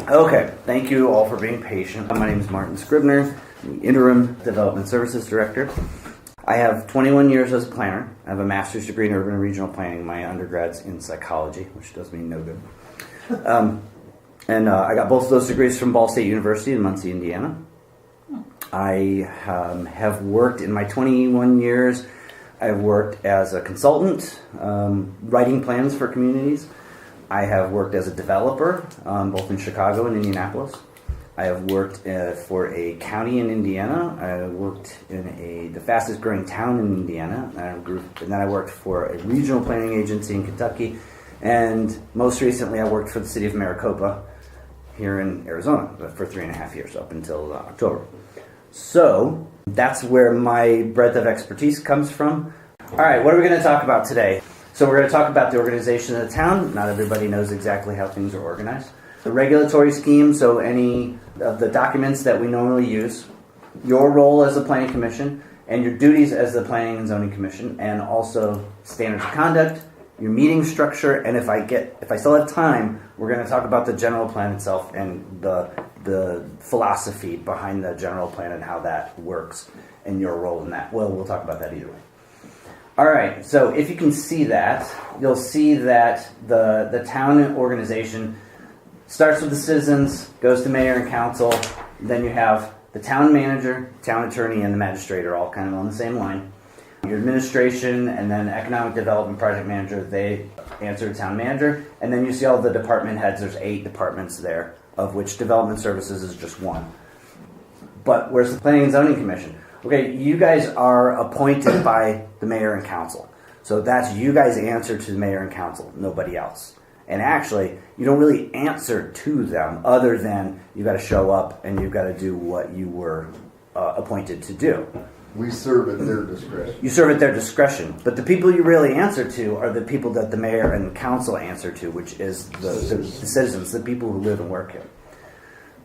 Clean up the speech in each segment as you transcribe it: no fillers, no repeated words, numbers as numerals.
Okay, thank you all for being patient. My name is Martin Scribner, I'm the Interim Development Services Director. I have 21 years as a planner. I have a master's degree in urban and regional planning. My undergrad's in psychology, which does me no good. I got both of those degrees from Ball State University in Muncie, Indiana. I have worked in my 21 years. I've worked as a consultant, writing plans for communities. I have worked as a developer, both in Chicago and Indianapolis. I have worked for a county in Indiana. I worked in the fastest growing town in Indiana. And then I worked for a regional planning agency in Kentucky. And most recently, I worked for the city of Maricopa here in Arizona for 3.5 years, up until October. So that's where my breadth of expertise comes from. All right, what are we going to talk about today? So we're going to talk about the organization of the town. Not everybody knows exactly how things are organized. The regulatory scheme, so any of the documents that we normally use, your role as the Planning Commission, and your duties as the Planning and Zoning Commission, and also standards of conduct, your meeting structure, and if I still have time, we're going to talk about the general plan itself and the philosophy behind the general plan and how that works and your role in that. Well, we'll talk about that either way. All right, so if you can see that, you'll see that the town organization starts with the citizens, goes to mayor and council, then you have the town manager, town attorney, and the magistrate are all kind of on the same line. Your administration and then economic development project manager, they answer to town manager, and then you see all the department heads. There's 8 departments there, of which development services is just one. But where's the Planning and Zoning Commission? Okay, you guys are appointed by the mayor and council. So that's you guys answer to the mayor and council, nobody else. And actually, you don't really answer to them other than you got to show up and you've got to do what you were appointed to do. We serve at their discretion. You serve at their discretion. But the people you really answer to are the people that the mayor and council answer to, which is the citizens, the people who live and work here.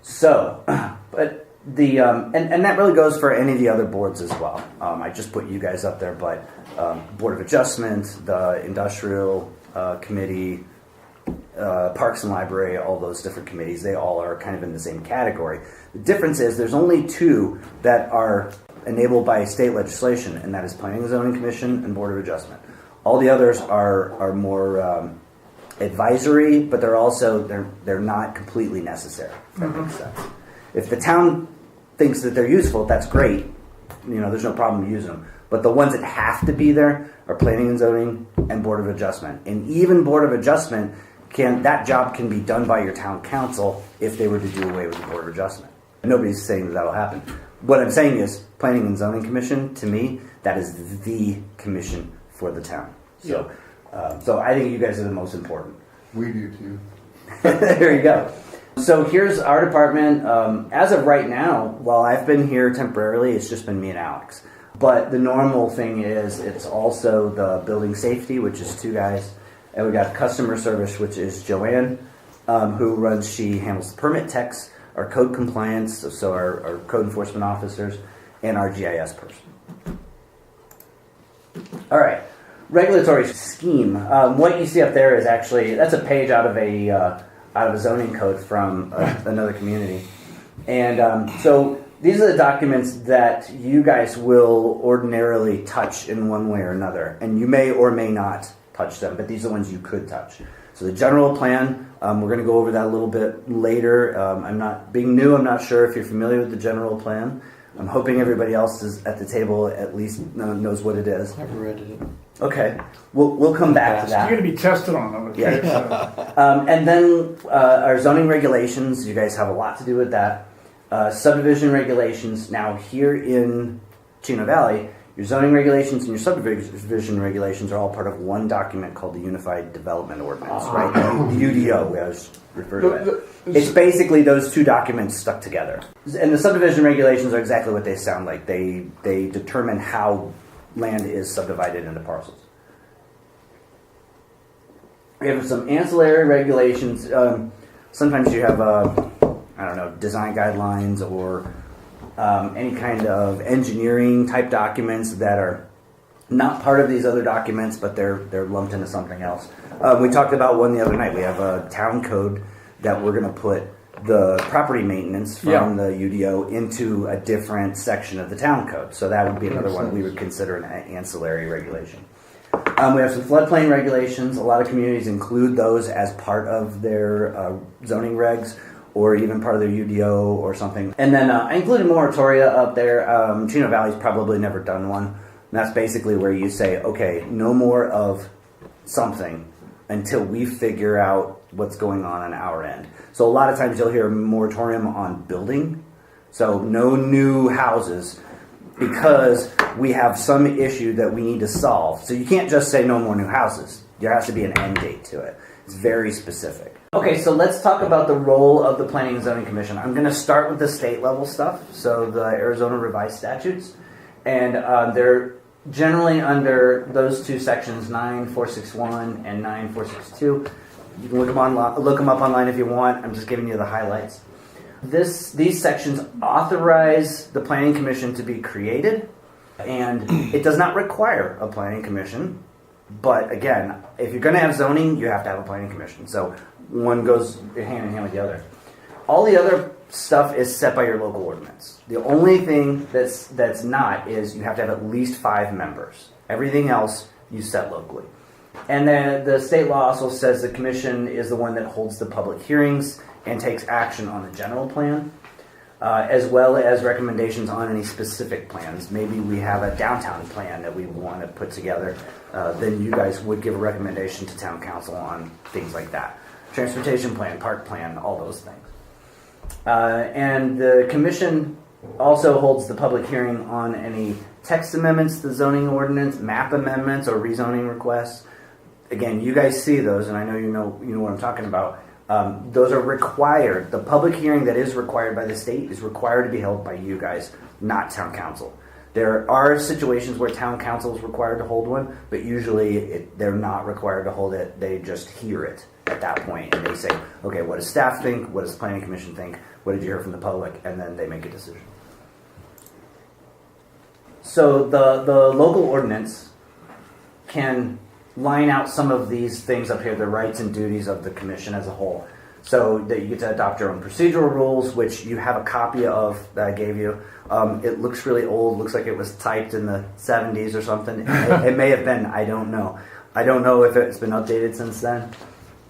So, but and that really goes for any of the other boards as well. I just put you guys up there, but Board of Adjustment, the Industrial Committee, Parks and Library, all those different committees, they all are kind of in the same category. The difference is there's only 2 that are enabled by state legislation, and that is Planning and Zoning Commission and Board of Adjustment. All the others are more advisory, but they're not completely necessary, if that makes sense. If the town thinks that they're useful, that's great. There's no problem using them. But the ones that have to be there are Planning and Zoning and Board of Adjustment. And even Board of Adjustment, that job can be done by your town council if they were to do away with the Board of Adjustment. Nobody's saying that'll happen. What I'm saying is Planning and Zoning Commission, to me, that is the commission for the town. So, so I think you guys are the most important. We do too. There you go. So here's our department. As of right now, while I've been here temporarily, it's just been me and Alex. But the normal thing is it's also the building safety, which is 2 guys. And we got customer service, which is Joanne, she handles the permit techs, our code compliance, so our code enforcement officers, and our GIS person. All right, regulatory scheme. What you see up there is actually, that's a page out of a zoning code from another community. And so these are the documents that you guys will ordinarily touch in one way or another. And you may or may not touch them, but these are the ones you could touch. So the general plan, we're going to go over that a little bit later. I'm not sure if you're familiar with the general plan. I'm hoping everybody else is at the table at least knows what it is. I've read it. Okay, we'll come back to that. You're going to be tested on them. Okay? Yeah. And then our zoning regulations, you guys have a lot to do with that. Subdivision regulations. Now here in Chino Valley, your zoning regulations and your subdivision regulations are all part of one document called the Unified Development Ordinance, right? The UDO, as referred to it. It's basically those 2 documents stuck together. And the subdivision regulations are exactly what they sound like. They determine how land is subdivided into parcels. We have some ancillary regulations. Sometimes you have, design guidelines or any kind of engineering type documents that are not part of these other documents, but they're lumped into something else. We talked about one the other night. We have a town code that we're going to put the property maintenance from the UDO into a different section of the town code. So that would be another one we would consider an ancillary regulation. We have some floodplain regulations. A lot of communities include those as part of their zoning regs, or even part of their UDO or something. And then I included moratoria up there. Chino Valley's probably never done one. And that's basically where you say, okay, no more of something until we figure out what's going on our end. So a lot of times you'll hear a moratorium on building. So no new houses, because we have some issue that we need to solve. So you can't just say no more new houses. There has to be an end date to it. It's very specific. Okay, so let's talk about the role of the Planning and Zoning Commission. I'm going to start with the state level stuff, so the Arizona revised statutes. And they're generally under those two sections, 9461 and 9462. You can look them up online if you want. I'm just giving you the highlights. These sections authorize the Planning Commission to be created, and it does not require a Planning Commission. But again, if you're going to have zoning, you have to have a Planning Commission. So one goes hand in hand with the other. All the other stuff is set by your local ordinance. The only thing that's not is you have to have at least 5 members. Everything else you set locally. And then the state law also says the commission is the one that holds the public hearings and takes action on the general plan, as well as recommendations on any specific plans. Maybe we have a downtown plan that we want to put together. Then you guys would give a recommendation to town council on things like that. Transportation plan, park plan, all those things. And the commission also holds the public hearing on any text amendments to the zoning ordinance, map amendments, or rezoning requests. Again, you guys see those, and I know you know what I'm talking about. Those are required. The public hearing that is required by the state is required to be held by you guys, not town council. There are situations where town council is required to hold one, but usually they're not required to hold it. They just hear it at that point, and they say, okay, what does staff think? What does the planning commission think? What did you hear from the public? And then they make a decision. So the local ordinance can line out some of these things up here, the rights and duties of the commission as a whole. So that you get to adopt your own procedural rules, which you have a copy of that I gave you. It looks really old. Looks like it was typed in the 70s or something. It may have been. I don't know. I don't know if it's been updated since then.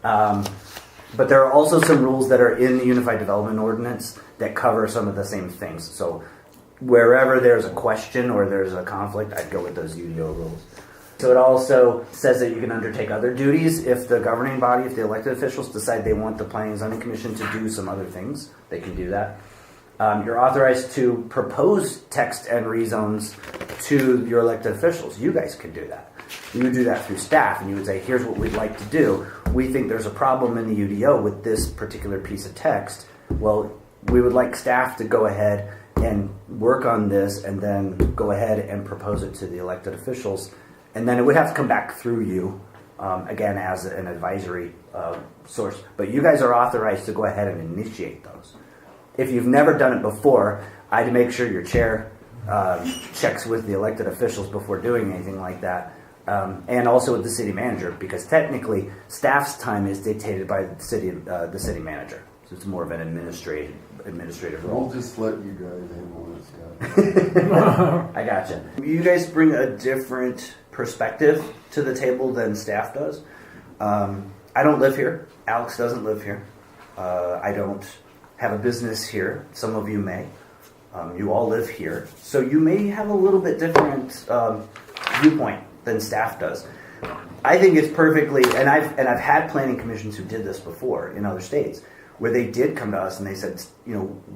But there are also some rules that are in the Unified Development Ordinance that cover some of the same things. So wherever there's a question or there's a conflict, I'd go with those UDO rules. So it also says that you can undertake other duties if the governing body, if the elected officials decide they want the Planning and Zoning Commission to do some other things, they can do that. You're authorized to propose text and rezones to your elected officials. You guys could do that. You would do that through staff, and you would say, here's what we'd like to do. We think there's a problem in the UDO with this particular piece of text. Well, we would like staff to go ahead and work on this and then go ahead and propose it to the elected officials. And then it would have to come back through you, again, as an advisory source. But you guys are authorized to go ahead and initiate those. If you've never done it before, I'd make sure your chair checks with the elected officials before doing anything like that. And also with the city manager, because technically staff's time is dictated by the city manager. So it's more of an administrative role. We'll just let you guys handle this stuff. I gotcha. You guys bring a different perspective to the table than staff does. I don't live here. Alex doesn't live here. I don't have a business here. Some of you may. You all live here. So you may have a little bit different viewpoint than staff does. I think it's perfectly, and I've had planning commissions who did this before in other states, where they did come to us and they said,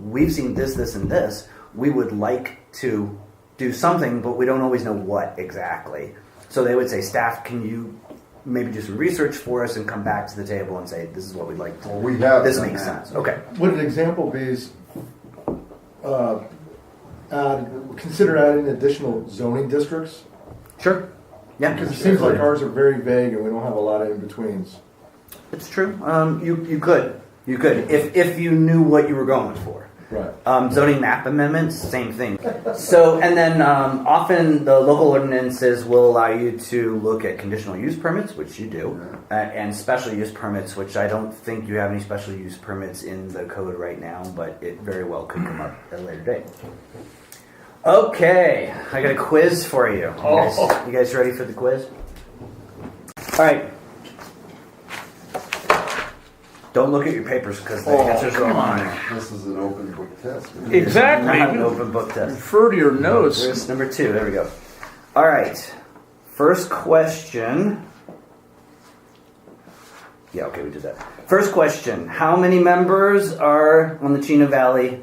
we've seen this, this, and this. We would like to do something, but we don't always know what exactly. So they would say, staff, can you maybe do some research for us and come back to the table and say, this is what we'd like to do. Well, we have this makes sense. Okay. Would an example be consider adding additional zoning districts? Sure. Yeah. Because it seems like ours are very vague and we don't have a lot of in-betweens. It's true. You could if you knew what you were going for. Right. Zoning map amendments, same thing. So, and then often the local ordinances will allow you to look at conditional use permits, which you do, and special use permits, which I don't think you have any special use permits in the code right now, but it very well could come up at a later date. Okay, I got a quiz for you. You guys ready for the quiz? All right. Don't look at your papers because the answers are on there. This is an open book test. Not Exactly. an open book test. Refer to your notes. There's number 2. There we go. All right. First question. Yeah, okay, we did that. First question. How many members are on the Chino Valley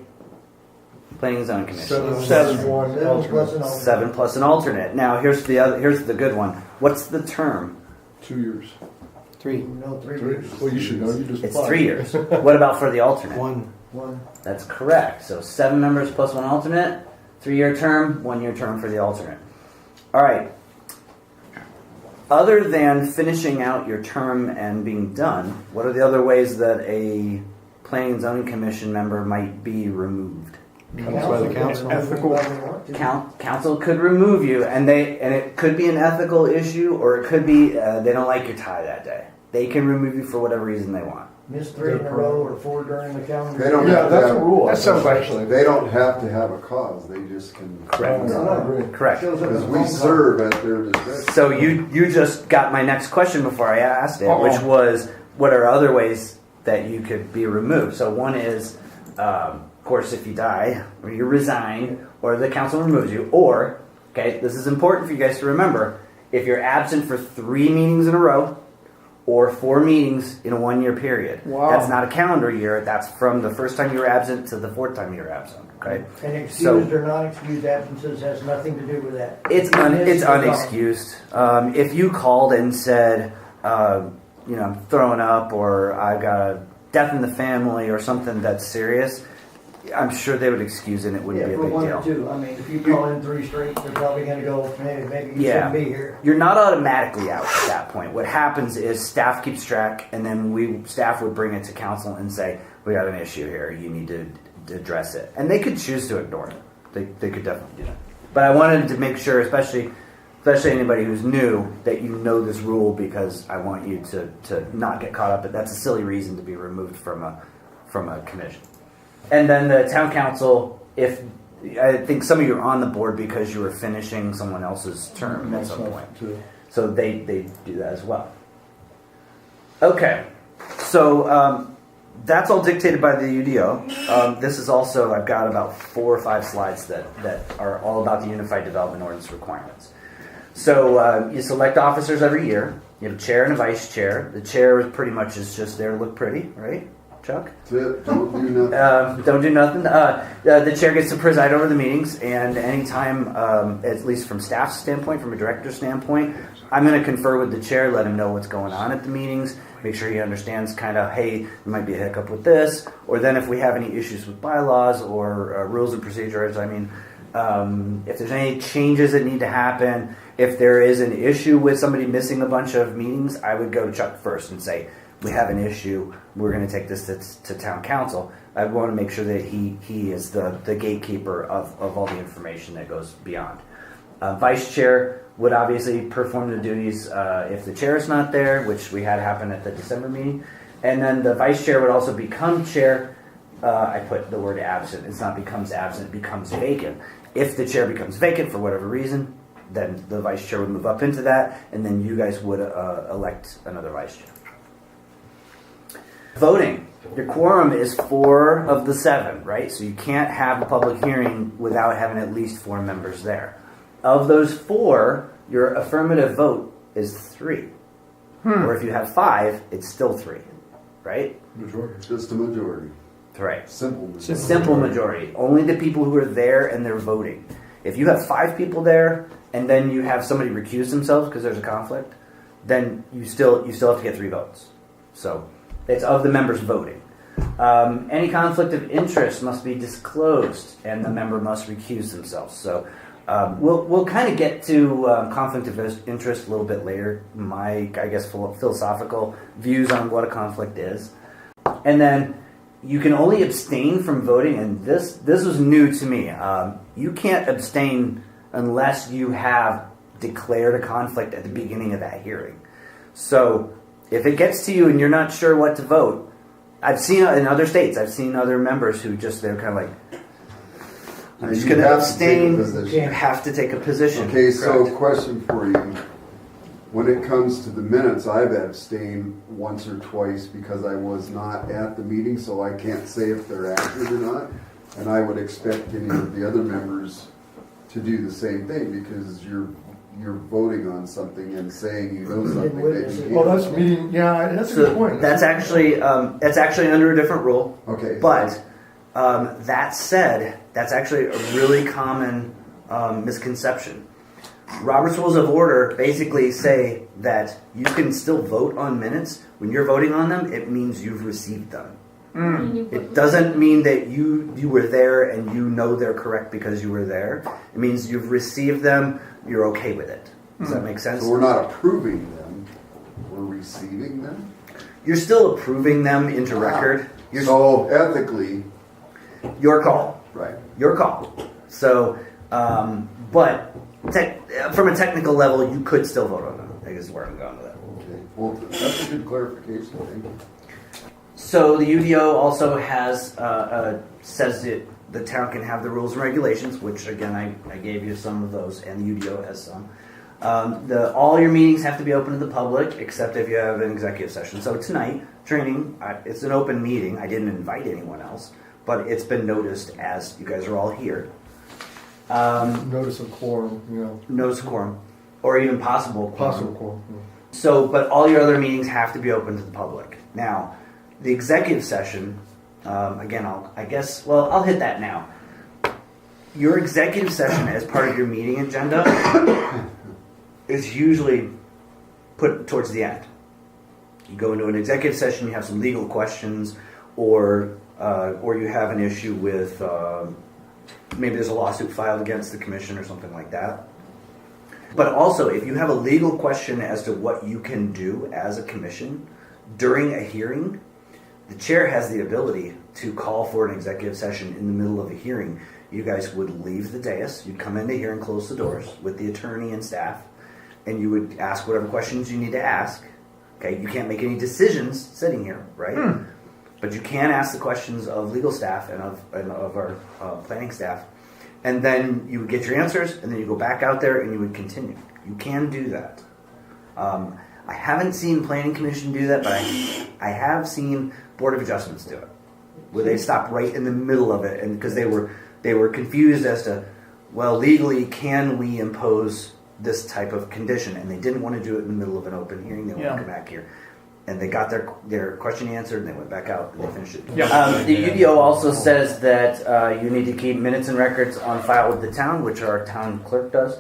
Planning and Zoning Commission? 7. One alternate. 7 plus an alternate. Now, here's the good one. What's the term? 2 years. 3. No, 3 3. years. Well, you should know. You just It's applied. 3 years. What about for the alternate? 1. 1. That's correct. So 7 members plus 1 alternate, 3-year term, 1-year term for the alternate. All right. Other than finishing out your term and being done, what are the other ways that a Planning and Zoning Commission member might be removed? By the council. Ethical. Council could remove you, and it could be an ethical issue, or it could be they don't like your tie that day. They can remove you for whatever reason they want. Miss 3 in a row or 4 during the calendar. They don't Yeah, have to that's a have, rule. That sounds like- actually. they don't have to have a cause. They just can. Correct. I agree. Correct. Shows up Because in we the phone serve at their discretion. So you just got my next question before I asked it, which Uh-oh. was, what are other ways that you could be removed? So one is, of course, if you die, or you resign, or the council removes you, or, okay, this is important for you guys to remember, if you're absent for 3 meetings in a row, or 4 meetings in a 1-year period. Wow. That's not a calendar year, that's from the first time you were absent to the 4th time you were absent, okay? And excused or non-excused absences has nothing to do with that. It's unexcused. If you called and said, I'm throwing up, or I've got a death in the family, or something that's serious, I'm sure they would excuse it. And it wouldn't Yeah, be a for big 1 deal. or 2. I mean, if you call in 3 straight, they're probably going to go, maybe you Yeah. shouldn't be here. You're not automatically out at that point. What happens is staff keeps track, and then staff would bring it to council and say, "We got an issue here. You need to address it." And they could choose to ignore it. They could definitely do that. But I wanted to make sure, especially anybody who's new, that you know this rule, because I want you to not get caught up. But that's a silly reason to be removed from a commission. And then the town council, if I think some of you are on the board because you were finishing someone else's term at some point. Too. So they do that as well. Okay, so that's all dictated by the UDO. This is also, I've got about 4 or 5 slides that are all about the Unified Development Ordinance requirements. So you select officers every year. You have a chair and a vice chair. The chair is pretty much just there to look pretty, right, Chuck? That's it. Don't do nothing. Don't do nothing. The chair gets to preside over the meetings, and anytime, at least from staff's standpoint, from a director's standpoint, I'm going to confer with the chair, let him know what's going on at the meetings, make sure he understands kind of, hey, there might be a hiccup with this, or then if we have any issues with bylaws or rules and procedures, if there's any changes that need to happen, if there is an issue with somebody missing a bunch of meetings, I would go to Chuck first and say, we have an issue, we're going to take this to town council. I want to make sure that he is the gatekeeper of all the information that goes beyond. Vice chair would obviously perform the duties if the chair is not there, which we had happen at the December meeting. And then the vice chair would also become chair. I put the word absent. It's not becomes absent, it becomes vacant. If the chair becomes vacant for whatever reason, then the vice chair would move up into that, and then you guys would elect another vice chair. Voting. Your quorum is 4 of the 7, right? So you can't have a public hearing without having at least 4 members there. Of those 4, your affirmative vote is 3. Or if you have 5, it's still 3, right? Majority. Just a majority. Right. Simple majority. Simple majority. Only the people who are there and they're voting. If you have 5 people there and then you have somebody recuse themselves because there's a conflict, then you still have to get 3 votes. So it's of the members voting. Any conflict of interest must be disclosed, and the member must recuse themselves. So we'll kind of get to conflict of interest a little bit later. My, I guess, philosophical views on what a conflict is, and then you can only abstain from voting, and this was new to me. You can't abstain unless you have declared a conflict at the beginning of that hearing. So if it gets to you and you're not sure what to vote, I've seen in other states, I've seen other members who they're kind of like, I'm just going to abstain. You have to take a position. Okay, so Correct. question for you. When it comes to the minutes, I've abstained once or twice because I was not at the meeting, so I can't say if they're accurate or not. And I would expect any of the other members to do the same thing because you're voting on something and saying you know something that you can't. Well, that's meeting, yeah, that's a So good point. that's actually under a different rule. Okay. But that said, that's actually a really common misconception. Robert's Rules of Order basically say that you can still vote on minutes. When you're voting on them, it means you've received them. It doesn't mean that you were there and you know they're correct because you were there. It means you've received them, you're okay with it. Does that make sense? So we're not approving them, we're receiving them? You're still approving them into record. So ethically, Your call. right. Your call. So, but from a technical level, you could still vote on them. I guess is where I'm going with that. Okay. Well, that's a good clarification, thank you. So the UDO also has says that the town can have the rules and regulations, which again I gave you some of those, and the UDO has some. All your meetings have to be open to the public, except if you have an executive session. So tonight, training, it's an open meeting. I didn't invite anyone else, but it's been noticed as you guys are all here. Notice of quorum, you know. Notice quorum, or even possible quorum. Possible quorum. Yeah. So, but all your other meetings have to be open to the public. Now, the executive session, again, I'll hit that now. Your executive session as part of your meeting agenda is usually put towards the end. You go into an executive session, you have some legal questions, or you have an issue with maybe there's a lawsuit filed against the commission or something like that. But also, if you have a legal question as to what you can do as a commission during a hearing, the chair has the ability to call for an executive session in the middle of a hearing. You guys would leave the dais, you'd come into here and close the doors with the attorney and staff, and you would ask whatever questions you need to ask. Okay, you can't make any decisions sitting here, right? But you can ask the questions of legal staff and of our planning staff. And then you would get your answers, and then you go back out there and you would continue. You can do that. I haven't seen Planning Commission do that, but I have seen Board of Adjustments do it, where they stop right in the middle of it, and because they were confused as to, well, legally, can we impose this type of condition? And they didn't want to do it in the middle of an open hearing. They wanted to come back here. And they got their question answered, and they went back out, and they finished it. The UDO also says that you need to keep minutes and records on file with the town, which our town clerk does.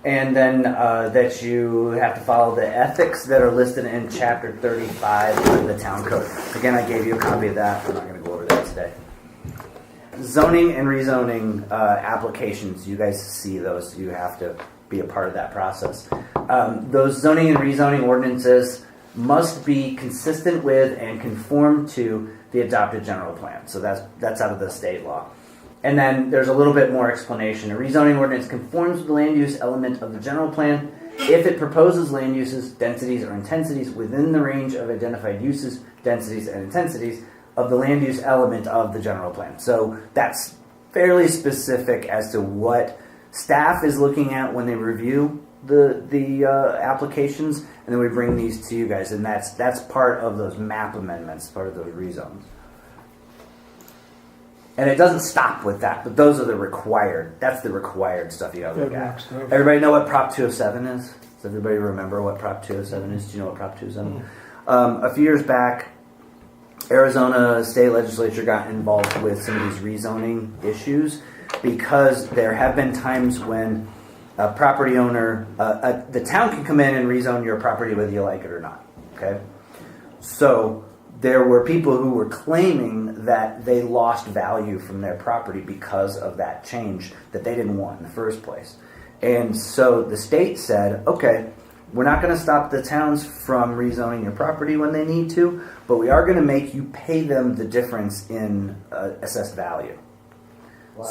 And then that you have to follow the ethics that are listed in Chapter 35 of the town code. Again, I gave you a copy of that. I'm not going to go over that today. Zoning and rezoning applications, you guys see those. You have to be a part of that process. Those zoning and rezoning ordinances must be consistent with and conform to the adopted general plan. So that's out of the state law. And then there's a little bit more explanation. A rezoning ordinance conforms with the land use element of the general plan if it proposes land uses, densities, or intensities within the range of identified uses, densities, and intensities of the land use element of the general plan. So that's fairly specific as to what staff is looking at when they review the applications, and then we bring these to you guys, and that's part of those map amendments, part of those rezones. And it doesn't stop with that, but those are that's the required stuff you gotta look at. Everybody know what Prop 207 is? Does everybody remember what Prop 207 is? Do you know what Prop 207 is? A few years back, Arizona state legislature got involved with some of these rezoning issues because there have been times when a property owner, the town can come in and rezone your property whether you like it or not. Okay? So there were people who were claiming that they lost value from their property because of that change that they didn't want in the first place. And so the state said, okay, we're not going to stop the towns from rezoning your property when they need to, but we are going to make you pay them the difference in assessed value.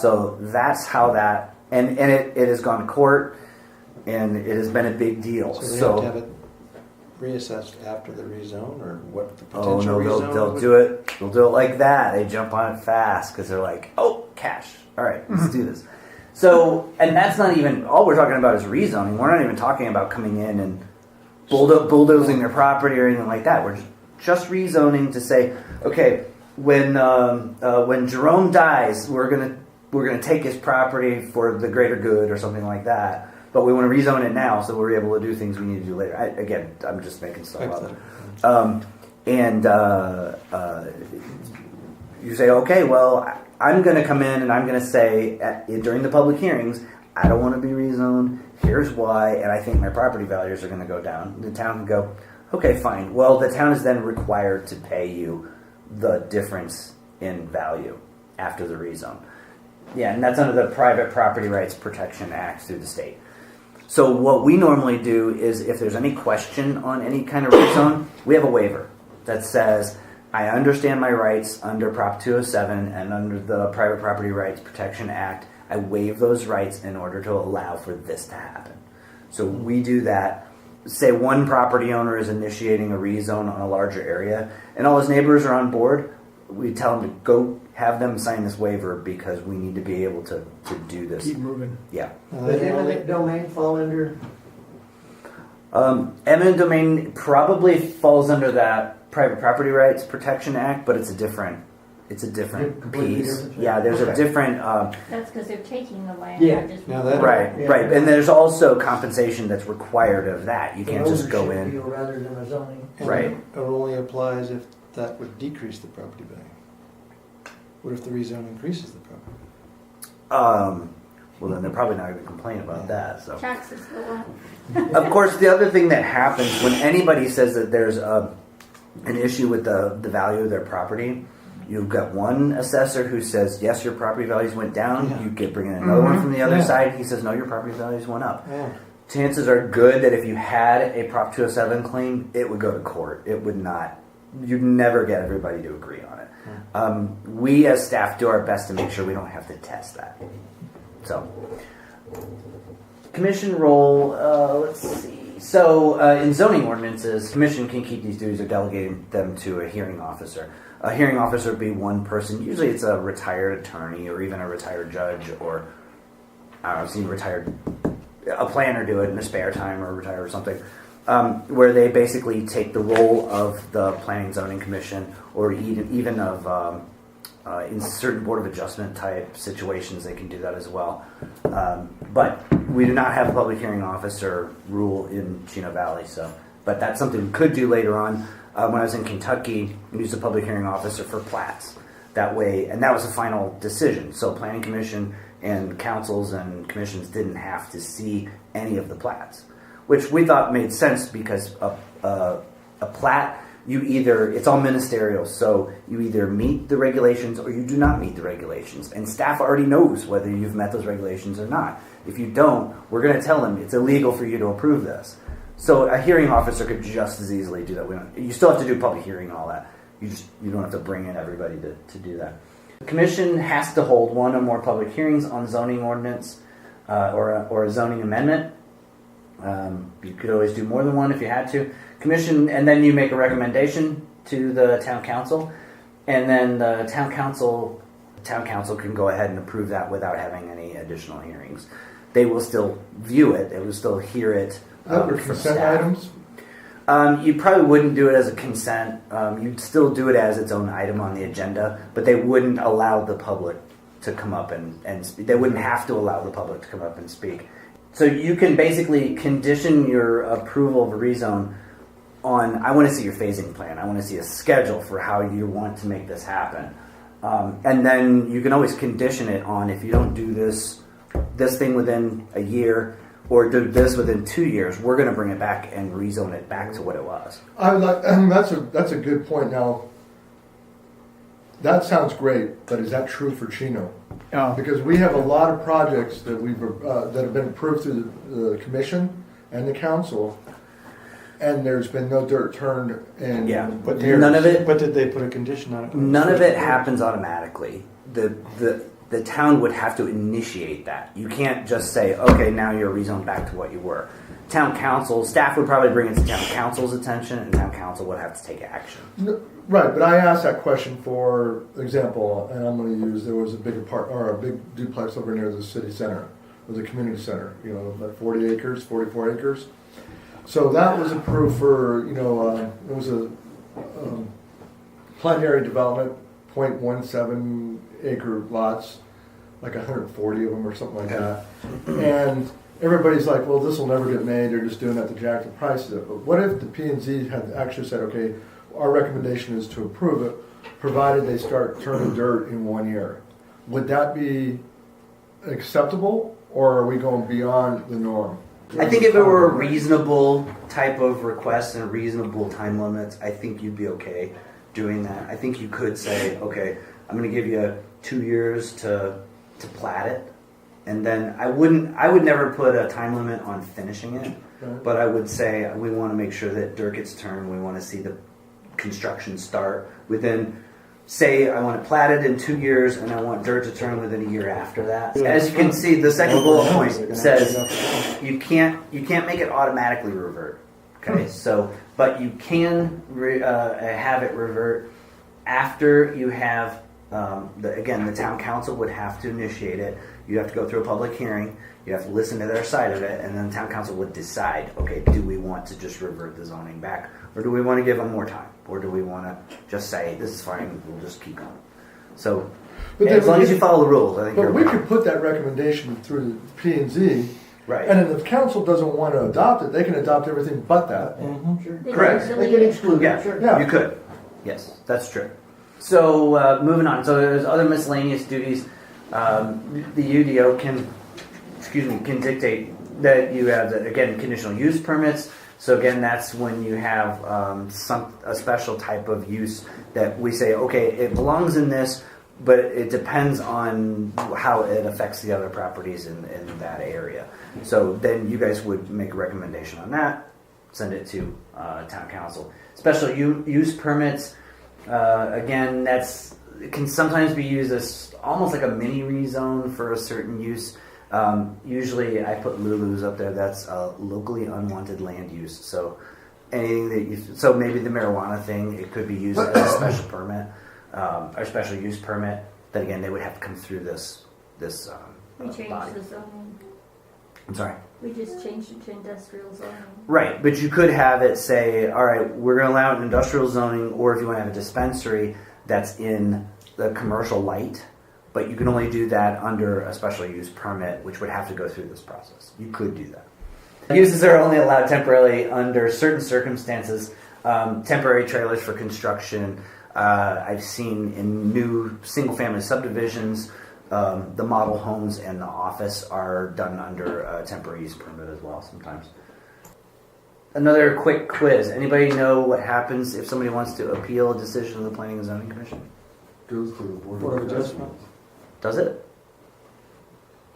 So that's how that, and it has gone to court, and it has been a big deal. So they have to have it reassessed after the rezone, or what the potential oh no, rezone they'll would- do it. They'll do it like that. They jump on it fast because they're like, oh, cash. All right, let's do this. So, and that's not even all we're talking about is rezoning. We're not even talking about coming in and bulldozing their property or anything like that. We're just rezoning to say, okay, when Jerome dies, we're gonna take his property for the greater good or something like that. But we want to rezone it now, so we're able to do things we need to do later. Again, I'm just making stuff up. You say, okay, well, I'm going to come in and I'm going to say during the public hearings, I don't want to be rezoned. Here's why, and I think my property values are going to go down. The town can go, okay, fine. Well, the town is then required to pay you the difference in value after the rezone. Yeah, and that's under the Private Property Rights Protection Act through the state. So what we normally do is if there's any question on any kind of rezone, we have a waiver that says, I understand my rights under Prop 207 and under the Private Property Rights Protection Act. I waive those rights in order to allow for this to happen. So we do that. Say one property owner is initiating a rezone on a larger area and all his neighbors are on board. We tell them to go have them sign this waiver because we need to be able to do this. Keep moving. Yeah. Does eminent domain fall under? Eminent domain probably falls under that Private Property Rights Protection Act, but it's a different Completely piece. different thing. Yeah, there's a Okay. different That's because they're taking the land. Yeah. not just Now that- right, Yeah. right, and there's also compensation that's required of that. You can't An just go ownership in. deal rather than a zoning. And Right. It only applies if that would decrease the property value. What if the rezone increases the property? Well, then they're probably not going to complain about that. So, taxes go up. of course, the other thing that happens when anybody says that there's an issue with the value of their property, you've got one assessor who says, yes, your property values went down. Yeah. You get bring in another one from the other Yeah. side. He says, no, your property values went up. Yeah. Chances are good that if you had a Prop 207 claim, it would go to court. It would not. You'd never get everybody to agree on it. We as staff do our best to make sure we don't have to test that. So, commission role, let's see. So, in zoning ordinances, commission can keep these duties or delegate them to a hearing officer. A hearing officer would be one person. Usually it's a retired attorney or even a retired judge or, I don't know, see a planner do it in their spare time or retire or something. Where they basically take the role of the Planning Zoning Commission or even of in certain Board of Adjustment type situations, they can do that as well. But we do not have a public hearing officer rule in Chino Valley, but that's something we could do later on. When I was in Kentucky, we used a public hearing officer for plats. That way, and that was a final decision. So Planning Commission and councils and commissions didn't have to see any of the plats, which we thought made sense because a plat, it's all ministerial, so you either meet the regulations or you do not meet the regulations. And staff already knows whether you've met those regulations or not. If you don't, we're going to tell them it's illegal for you to approve this. So a hearing officer could just as easily do that. You still have to do public hearing and all that. You don't have to bring in everybody to do that. The commission has to hold one or more public hearings on zoning ordinance or a zoning amendment. You could always do more than one if you had to. Commission, and then you make a recommendation to the town council, and then the town council can go ahead and approve that without having any additional hearings. They will still view it. They will still hear it. Other From consent staff. items? You probably wouldn't do it as a consent. You'd still do it as its own item on the agenda, but they wouldn't allow the public to come up and speak. They wouldn't have to allow the public to come up and speak. So you can basically condition your approval of a rezone on, I want to see your phasing plan. I want to see a schedule for how you want to make this happen. And then you can always condition it on, if you don't do this thing within a year, or do this within 2 years, we're going to bring it back and rezone it back to what it was. I would like, that's a good point. Now, that sounds great, but is that true for Chino? Oh, Because we have a lot of projects that that have been approved through the commission and the council and there's been no dirt turned in Yeah. But years. None of it. But did they put a condition on it? None of it happens automatically. The town would have to initiate that. You can't just say, okay, now you're rezoned back to what you were. Town council, staff would probably bring it to town council's attention, and town council would have to take action. No, right, but I asked that question for example, and I'm going to use, there was a big a big duplex over near the city center. It was a community center, like 40 acres, 44 acres. So that was approved for, it was a planned area development, 0.17 acre lots, like 140 of them or something like that. And everybody's like, well, this will never get made. They're just doing that to jack the prices up. But what if the P&Z had actually said, okay, our recommendation is to approve it, provided they start turning dirt in 1 year? Would that be acceptable, or are we going beyond the norm? I think if it were a reasonable type of request and reasonable time limits, I think you'd be okay doing that. I think you could say, okay, I'm going to give you 2 years to plat it. And then I would never put a time limit on finishing it, Right. but I would say we want to make sure that dirt gets turned. We want to see the construction start within, say, I want it platted in 2 years, and I want dirt to turn within a year after that. As you can see, the second bullet point says you can't make it automatically revert. Okay, so but you can have it revert after you have. The town council would have to initiate it. You have to go through a public hearing. You have to listen to their side of it, and then the town council would decide, okay, do we want to just revert the zoning back, or do we want to give them more time, or do we want to just say, this is fine, we'll just keep going. So, But as then long we as you could- follow the rules, I think But you're we fine. could put that recommendation through the P&Z, Right. and if the council doesn't want to adopt it, they can adopt everything but that. Sure. They Correct. can They delete can it. exclude Yeah, it, sure. Yeah. you could. Yes, that's true. So moving on. So there's other miscellaneous duties. The UDO can dictate that you have again conditional use permits. So again, that's when you have a special type of use that we say, okay, it belongs in this, but it depends on how it affects the other properties in that area. So then you guys would make a recommendation on that, send it to town council. Special use permits. Again, it can sometimes be used as almost like a mini rezone for a certain use. Usually, I put Lulu's up there. That's a locally unwanted land use. So anything that maybe the marijuana thing, it could be used as a special permit or special use permit. Then again, they would have to come through this We changed body. the zoning. I'm sorry. We just changed it to industrial zoning. Right, but you could have it say, all right, we're going to allow it in industrial zoning, or if you want to have a dispensary that's in the commercial light, but you can only do that under a special use permit, which would have to go through this process. You could do that. Uses are only allowed temporarily under certain circumstances. Temporary trailers for construction. I've seen in new single-family subdivisions, the model homes and the office are done under a temporary use permit as well sometimes. Another quick quiz. Anybody know what happens if somebody wants to appeal a decision of the Planning and Zoning Commission? Goes to the Board Board of of Adjustment. Does it?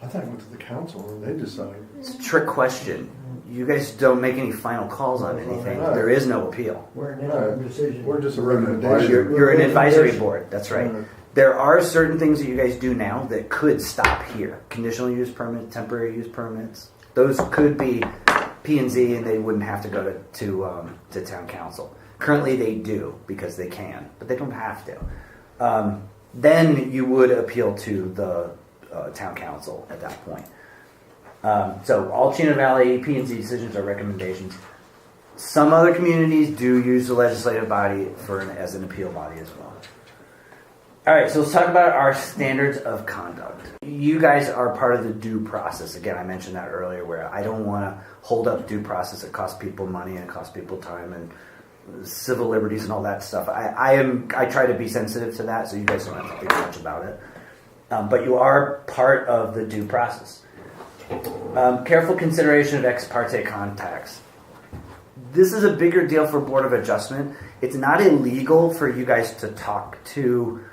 I thought it went to the council and they decide. It's a trick question. You guys don't make any final calls on anything. There is no appeal. We're an interim decision. We're just a We're an recommendation. You're an advisory board. That's right. Right. There are certain things that you guys do now that could stop here. Conditional use permit, temporary use permits. Those could be P&Z and they wouldn't have to go to town council. Currently they do because they can, but they don't have to. Then you would appeal to the town council at that point. So all Chino Valley P&Z decisions are recommendations. Some other communities do use the legislative body as an appeal body as well. All right, so let's talk about our standards of conduct. You guys are part of the due process. Again, I mentioned that earlier where I don't want to hold up due process. It costs people money and it costs people time and civil liberties and all that stuff. I try to be sensitive to that, so you guys don't have to think much about it. But you are part of the due process. Careful consideration of ex parte contacts. This is a bigger deal for Board of Adjustment. It's not illegal for you guys to talk to,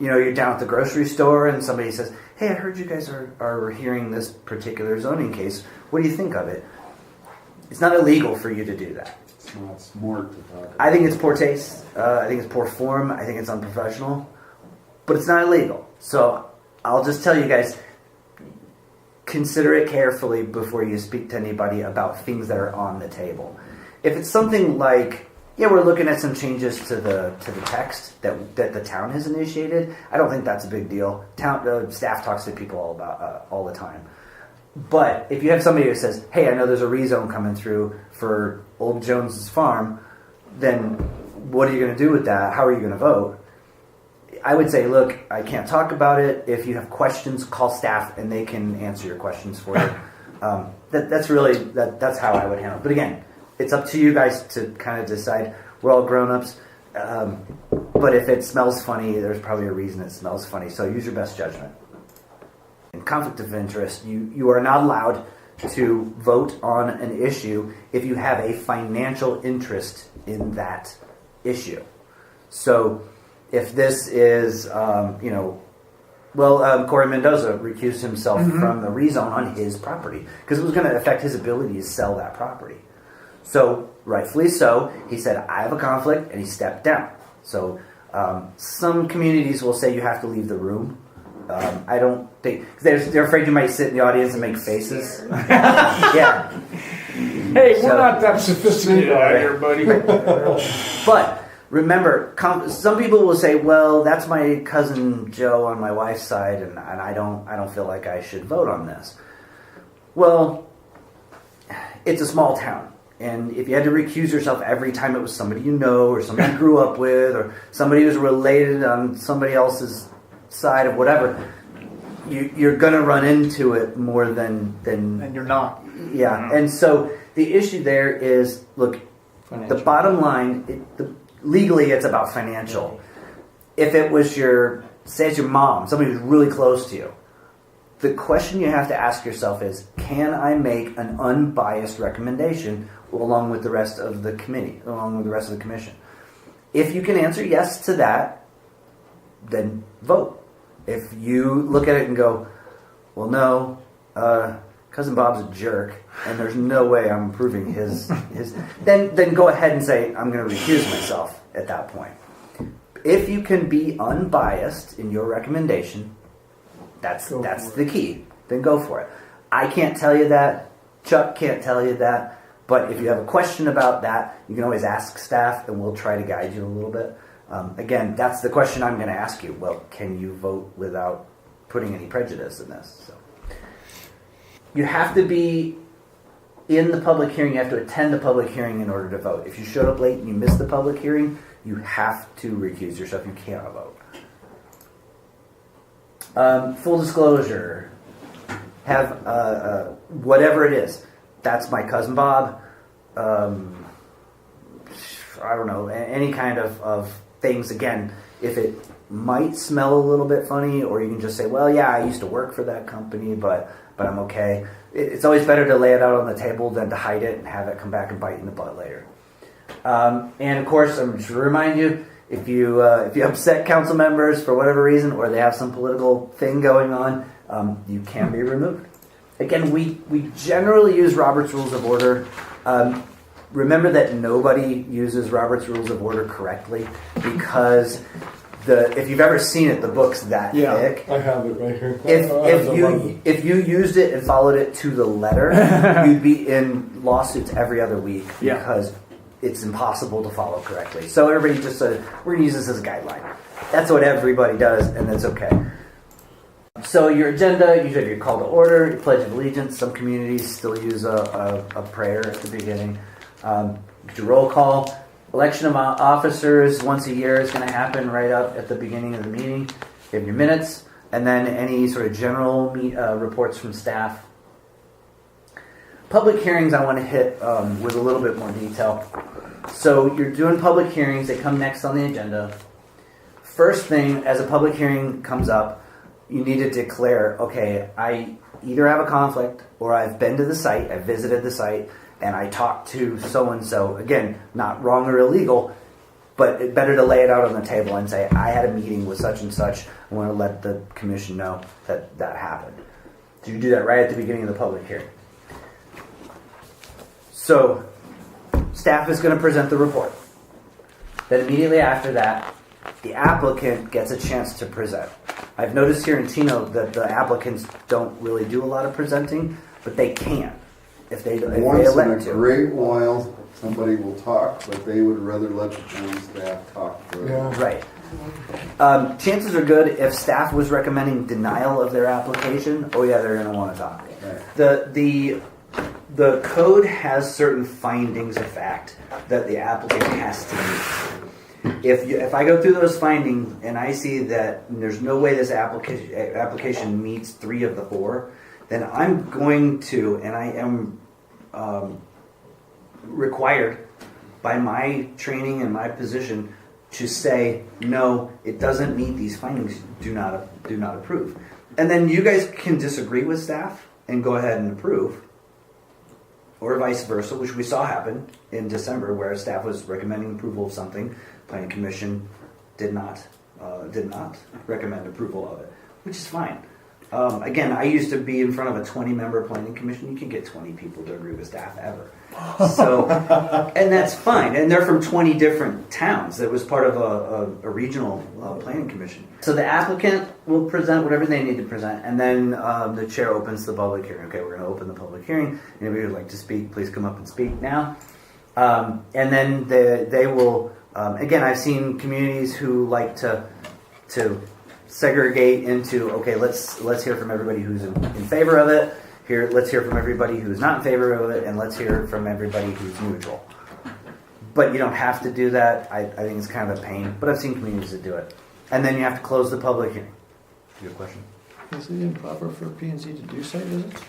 you're down at the grocery store and somebody says, hey, I heard you guys are hearing this particular zoning case. What do you think of it? it's not illegal for you to do that. It's not smart to talk about. I think it's poor taste. I think it's poor form. I think it's unprofessional. But it's not illegal. So I'll just tell you guys, consider it carefully before you speak to anybody about things that are on the table. If it's something like, yeah, we're looking at some changes to the text that the town has initiated, I don't think that's a big deal. Staff talks to people all the time. But if you have somebody who says, hey, I know there's a rezone coming through for Old Jones's farm, then what are you going to do with that? How are you going to vote? I would say, look, I can't talk about it. If you have questions, call staff and they can answer your questions for you. That's how I would handle it. But again, it's up to you guys to kind of decide. We're all grown-ups. But if it smells funny, there's probably a reason it smells funny. So use your best judgment. In conflict of interest, you are not allowed to vote on an issue if you have a financial interest in that issue. So if this is, Corey Mendoza recused himself from the rezone on his property because it was going to affect his ability to sell that property. So, rightfully so, he said, I have a conflict, and he stepped down. So, some communities will say you have to leave the room. I don't think, they're afraid you might sit in the audience and make faces. Yeah. Hey, we're not that sophisticated out here, buddy. But remember, some people will say, well, that's my cousin Joe on my wife's side, and I don't feel like I should vote on this. Well, it's a small town. And if you had to recuse yourself every time it was somebody you know or somebody you grew up with or somebody who's related on somebody else's side of whatever, you're going to run into it more than... And you're not. Yeah. Mm-hmm. And so the issue there is, look, Financial. the bottom line, legally it's about financial. If it was say it's your mom, somebody who's really close to you, the question you have to ask yourself is, can I make an unbiased recommendation along with the rest of the committee, along with the rest of the commission? If you can answer yes to that, then vote. If you look at it and go, well, no, Cousin Bob's a jerk, and there's no way I'm approving his then go ahead and say, I'm going to recuse myself at that point. If you can be unbiased in your recommendation, that's the key. Then go for it. I can't tell you that. Chuck can't tell you that. But if you have a question about that, you can always ask staff, and we'll try to guide you a little bit. Again, that's the question I'm going to ask you. Well, can you vote without putting any prejudice in this? So you have to be in the public hearing. You have to attend the public hearing in order to vote. If you showed up late and you missed the public hearing, you have to recuse yourself. You cannot vote. Full disclosure, have whatever it is. That's my cousin Bob. I don't know, any kind of things. Again, if it might smell a little bit funny, or you can just say, well, yeah, I used to work for that company, but I'm okay. It's always better to lay it out on the table than to hide it and have it come back and bite you in the butt later. And of course, I'm just to remind you, if you upset council members for whatever reason, or they have some political thing going on, you can be removed. Again, we generally use Robert's Rules of Order. Remember that nobody uses Robert's Rules of Order correctly, because if you've ever seen it, the book's that thick. I have it right here. If you used it and followed it to the letter, you'd be in lawsuits every other week because it's impossible to follow correctly. So everybody just said, we're going to use this as a guideline. That's what everybody does, and that's okay. So your agenda, usually have your call to order, your pledge of allegiance. Some communities still use a prayer at the beginning. Your roll call. Election of officers once a year is going to happen right up at the beginning of the meeting. You have your minutes, and then any sort of general reports from staff. Public hearings I want to hit with a little bit more detail. So you're doing public hearings. They come next on the agenda. First thing, as a public hearing comes up, you need to declare, okay, I either have a conflict or I've been to the site, I've visited the site, and I talked to so-and-so. Again, not wrong or illegal, but it's better to lay it out on the table and say, I had a meeting with such and such. I want to let the commission know that happened. So you do that right at the beginning of the public hearing. So, staff is going to present the report. Then immediately after that, the applicant gets a chance to present. I've noticed here in Chino that the applicants don't really do a lot of presenting, but they can if they Once in a elect to. great while, somebody will talk, but they would rather let the town staff talk first. Yeah. Right. Chances are good if staff was recommending denial of their application. Oh yeah, they're going to want to talk. Right. The code has certain findings of fact that the applicant has to meet. If I go through those findings and I see that there's no way this application meets 3 of the 4, then I'm going to, and I am required by my training and my position to say, no, it doesn't meet these findings, do not approve. And then you guys can disagree with staff and go ahead and approve, or vice versa, which we saw happen in December, where staff was recommending approval of something, planning commission did not recommend approval of it, which is fine. Again, I used to be in front of a 20-member planning commission. You can get 20 people to agree with staff ever. So, and that's fine. And they're from 20 different towns. That was part of a regional planning commission. So the applicant will present whatever they need to present, and then the chair opens the public hearing. Okay, we're going to open the public hearing. Anybody who'd like to speak, please come up and speak now. And then they will. Again, I've seen communities who like to segregate into, okay, let's hear from everybody who's in favor of it. Here, let's hear from everybody who's not in favor of it, and let's hear from everybody who's neutral. But you don't have to do that. I think it's kind of a pain, but I've seen communities that do it. And then you have to close the public hearing. You have a question? Is it improper for P&Z to do site visits?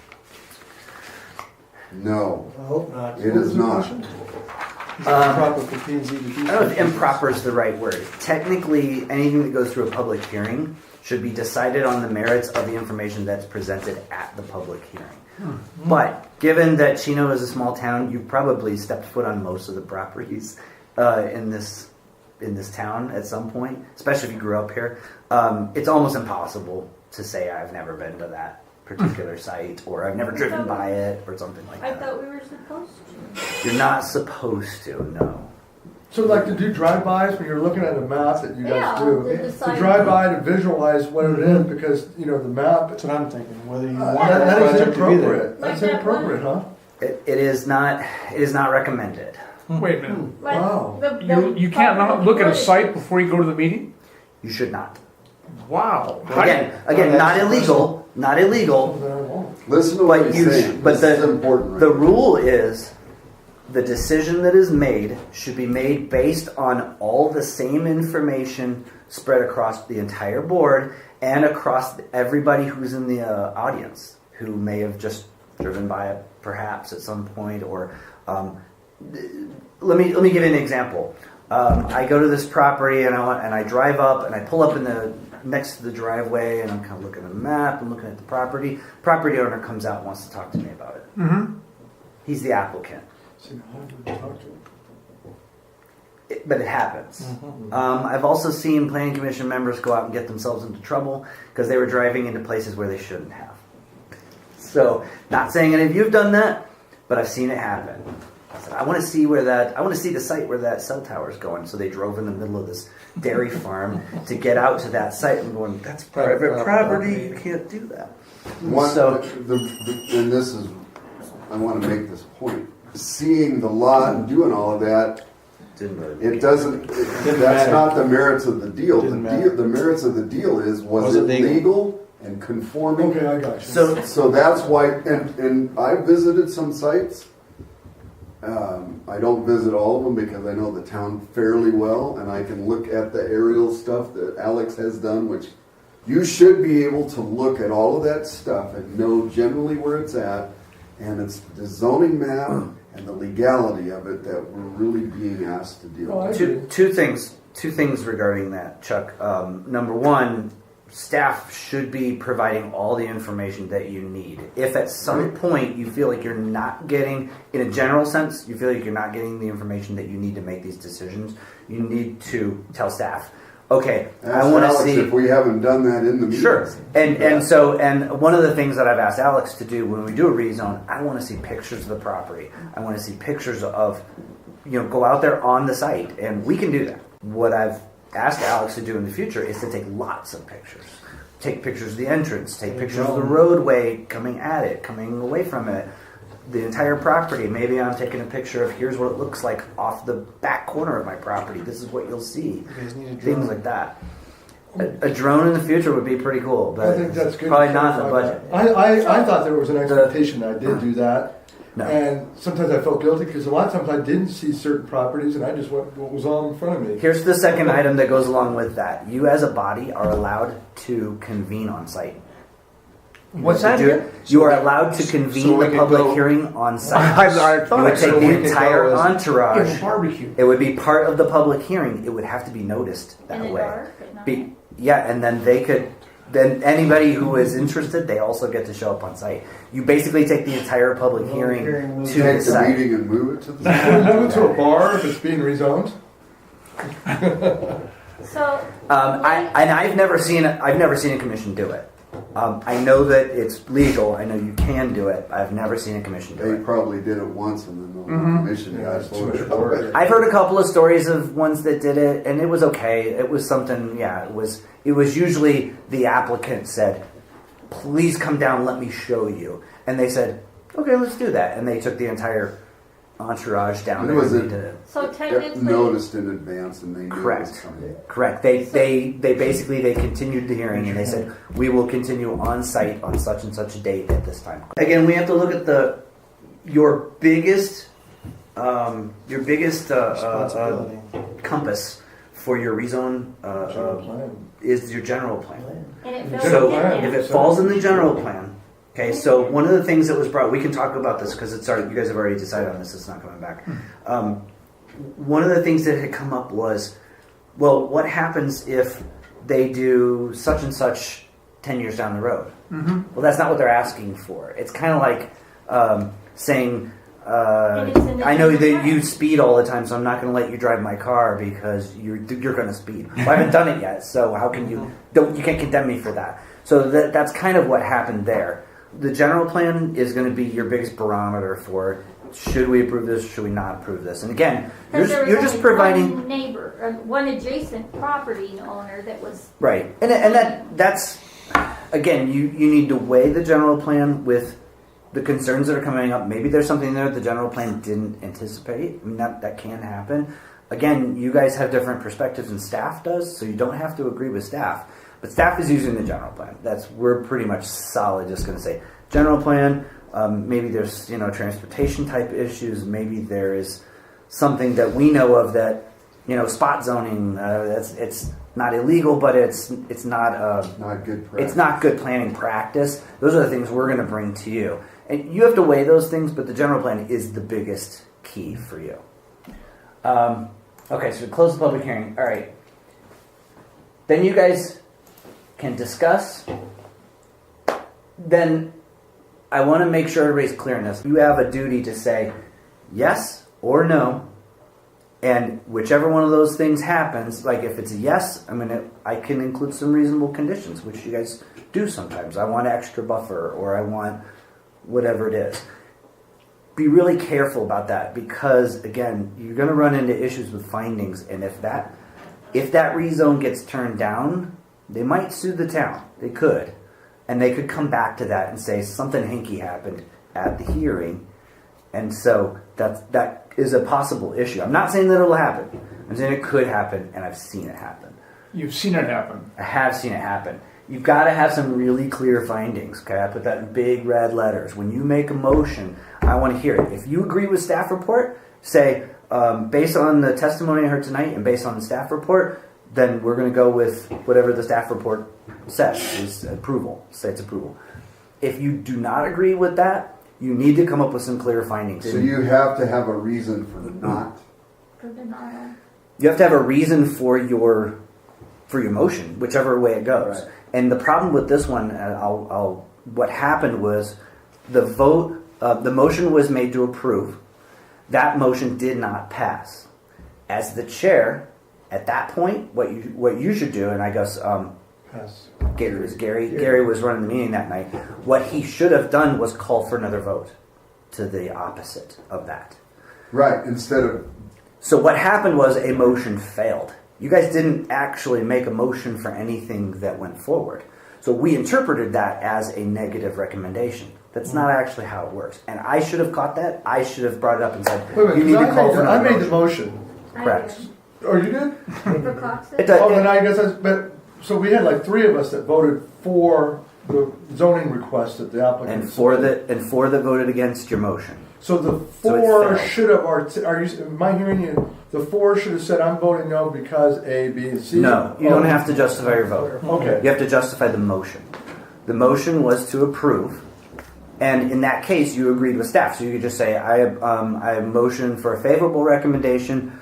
No, I hope not. it is not. Is it improper for P&Z to do I don't know if site improper is the right word. Technically, anything that goes through a public hearing should be decided on the merits of the information that's presented at the public hearing. But given that Chino is a small town, you've probably stepped foot on most of the properties in this town at some point, especially if you grew up here. It's almost impossible to say I've never been to that particular site, or I've never driven by it, or something like I that. thought we were supposed to. You're not supposed to, no. So like to do drive-bys when you're looking at a map that you guys Yeah, do, to to decide- drive by to visualize what it is, because, you know, the map, That's what I'm thinking, whether you want that that is project to be there. inappropriate. That's Like that inappropriate, huh? It is not recommended. Wait a minute. But Wow. You can't not look at a site before you go to the meeting? You should not. Wow. Again, not illegal, not illegal. Then I won't. Listen to what But he's saying. but This is important. Right the now. rule is the decision that is made should be made based on all the same information spread across the entire board and across everybody who's in the audience who may have just driven by it perhaps at some point. Or let me give you an example. I go to this property and I drive up and I pull up next to the driveway, and I'm kind of looking at the map and looking at the property. Property owner comes out and wants to talk to me about it. Mm-hmm. He's the applicant. So how do we talk to them? But it happens. I've also seen planning commission members go out and get themselves into trouble because they were driving into places where they shouldn't have. So, not saying any of you have done that, but I've seen it happen. I said, I want to see the site where that cell tower is going. So they drove in the middle of this dairy farm to get out to that site. And going, that's private property. You can't do that. And this is, I want to make this point. Seeing the lot and doing all of that, it doesn't. That's matter. not the merits of the deal. Didn't matter. The merits of the deal is was it legal and conforming? Okay, I got you. So that's why, and I visited some sites. I don't visit all of them because I know the town fairly well, and I can look at the aerial stuff that Alex has done, which you should be able to look at all of that stuff and know generally where it's at, and it's the zoning map and the legality of it that we're really being asked to deal with. Two things regarding that, Chuck. Number one, staff should be providing all the information that you need. If at some point you feel like you're not getting, in a general sense, you feel like you're not getting the information that you need to make these decisions, you need to tell staff, okay, I Ask want to Alex see. if we haven't done that in the meetings. Sure. And one of the things that I've asked Alex to do when we do a rezone, I want to see pictures of the property. I want to see pictures of, go out there on the site, and we can do that. What I've asked Alex to do in the future is to take lots of pictures. Take pictures of the entrance, take pictures of the roadway coming at it, coming away from it, the entire property. Maybe I'm taking a picture of here's what it looks like off the back corner of my property. This is what you'll see. You guys need a drone. Things like that. A drone in the future would be pretty cool, but I think that's good. probably not in the budget. I thought there was an expectation I did do that. No. And sometimes I felt guilty because a lot of times I didn't see certain properties and I just went what was all in front of me. Here's the second item that goes along with that. You as a body are allowed to convene on site. What's that here? You are allowed to convene So we the can public go- hearing on site. I thought You would I take said the we could entire go as- entourage. In barbecue. It would be part of the public hearing. It would have to be noticed that In the way. dark at night? And then they could. Then anybody who is interested, they also get to show up on site. You basically take the entire public hearing hearing to Take the the site. meeting and move it to the Can we move it to a bar if it's being rezoned? So, I've never seen a commission do it. I know that it's legal. I know you can do it. I've never seen a commission do They it. probably did it once and then the commission Yeah, got it's too much voted work. out. I've heard a couple of stories of ones that did it, and it was okay. It was something. Yeah, it was usually the applicant said, "Please come down. Let me show you." And they said, "Okay, let's do that." And they took the entire entourage down And there was and it- they did it. so technically, Noticed in advance and they knew it was Correct. coming. Correct. They basically they continued the hearing and they said we will continue on site on such and such a date at this time. Again, we have to look at your biggest Responsibility. compass for your rezone General plan. is your general plan. and it So, fell plan, in If there. it falls in the general plan, okay. So one of the things that was brought, we can talk about this because it's already, you guys have already decided on this. It's not coming back. One of the things that had come up was, well, what happens if they do such and such 10 years down the road? Mm-hmm. Well, that's not what they're asking for. It's kind of like saying, It is in the I know general that plan. you speed all the time, so I'm not going to let you drive my car because you're going to speed. Well, I haven't done it yet, so how can you can't condemn me for that. So that's kind of what happened there. The general plan is going to be your biggest barometer for should we approve this, should we not approve this. And again, Because there was you're just only providing one neighbor, one adjacent property owner that was. right, and that's again you need to weigh the general plan with the concerns that are coming up. Maybe there's something there that the general plan didn't anticipate. I mean, that can happen. Again, you guys have different perspectives than staff does, so you don't have to agree with staff. But staff is using the general plan. We're pretty much solid. Just going to say general plan. Maybe there's transportation type issues. Maybe there is something that we know of that spot zoning. It's not illegal, but it's not Not good practice. it's not good planning practice. Those are the things we're going to bring to you. And you have to weigh those things, but the general plan is the biggest key for you. Okay, so we close the public hearing. All right. Then you guys can discuss. Then I want to make sure everybody's clear on this. You have a duty to say yes or no. And whichever one of those things happens, like if it's a yes, I can include some reasonable conditions, which you guys do sometimes. I want extra buffer, or I want whatever it is. Be really careful about that because, again, you're going to run into issues with findings. And if that rezone gets turned down, they might sue the town. They could. And they could come back to that and say something hinky happened at the hearing. And so that is a possible issue. I'm not saying that it'll happen. I'm saying it could happen, and I've seen it happen. You've seen it happen. I have seen it happen. You've got to have some really clear findings. Okay, I put that in big red letters. When you make a motion, I want to hear it. If you agree with staff report, say, based on the testimony I heard tonight and based on the staff report, then we're going to go with whatever the staff report says is approval. Say it's approval. If you do not agree with that, you need to come up with some clear findings. So you have to have a reason for not. For denial. You have to have a reason for your motion, whichever way it goes. Right. And the problem with this one, what happened was the vote, the motion was made to approve. That motion did not pass. As the chair, At that point, what you should do, and I guess Pass. Gary was running the meeting that night. What he should have done was call for another vote to the opposite of that. Right, instead of, So what happened was a motion failed. You guys didn't actually make a motion for anything that went forward. So we interpreted that as a negative recommendation. That's not actually how it works. And I should have caught that. I should have brought it up and said, Wait, you need to call for I another made the motion. Correct. Oh, you did? For Cox It does- Oh, then I guess but so we had like 3 of us that voted for the zoning request that the applicant And four that voted against your motion. So the So it 4 failed. should have. Am I hearing you? The 4 should have said, "I'm voting no because A, B, and C." No, you don't have to justify your vote. Okay. You have to justify the motion. The motion was to approve, and in that case, you agreed with staff. So you could just say, I motion for a favorable recommendation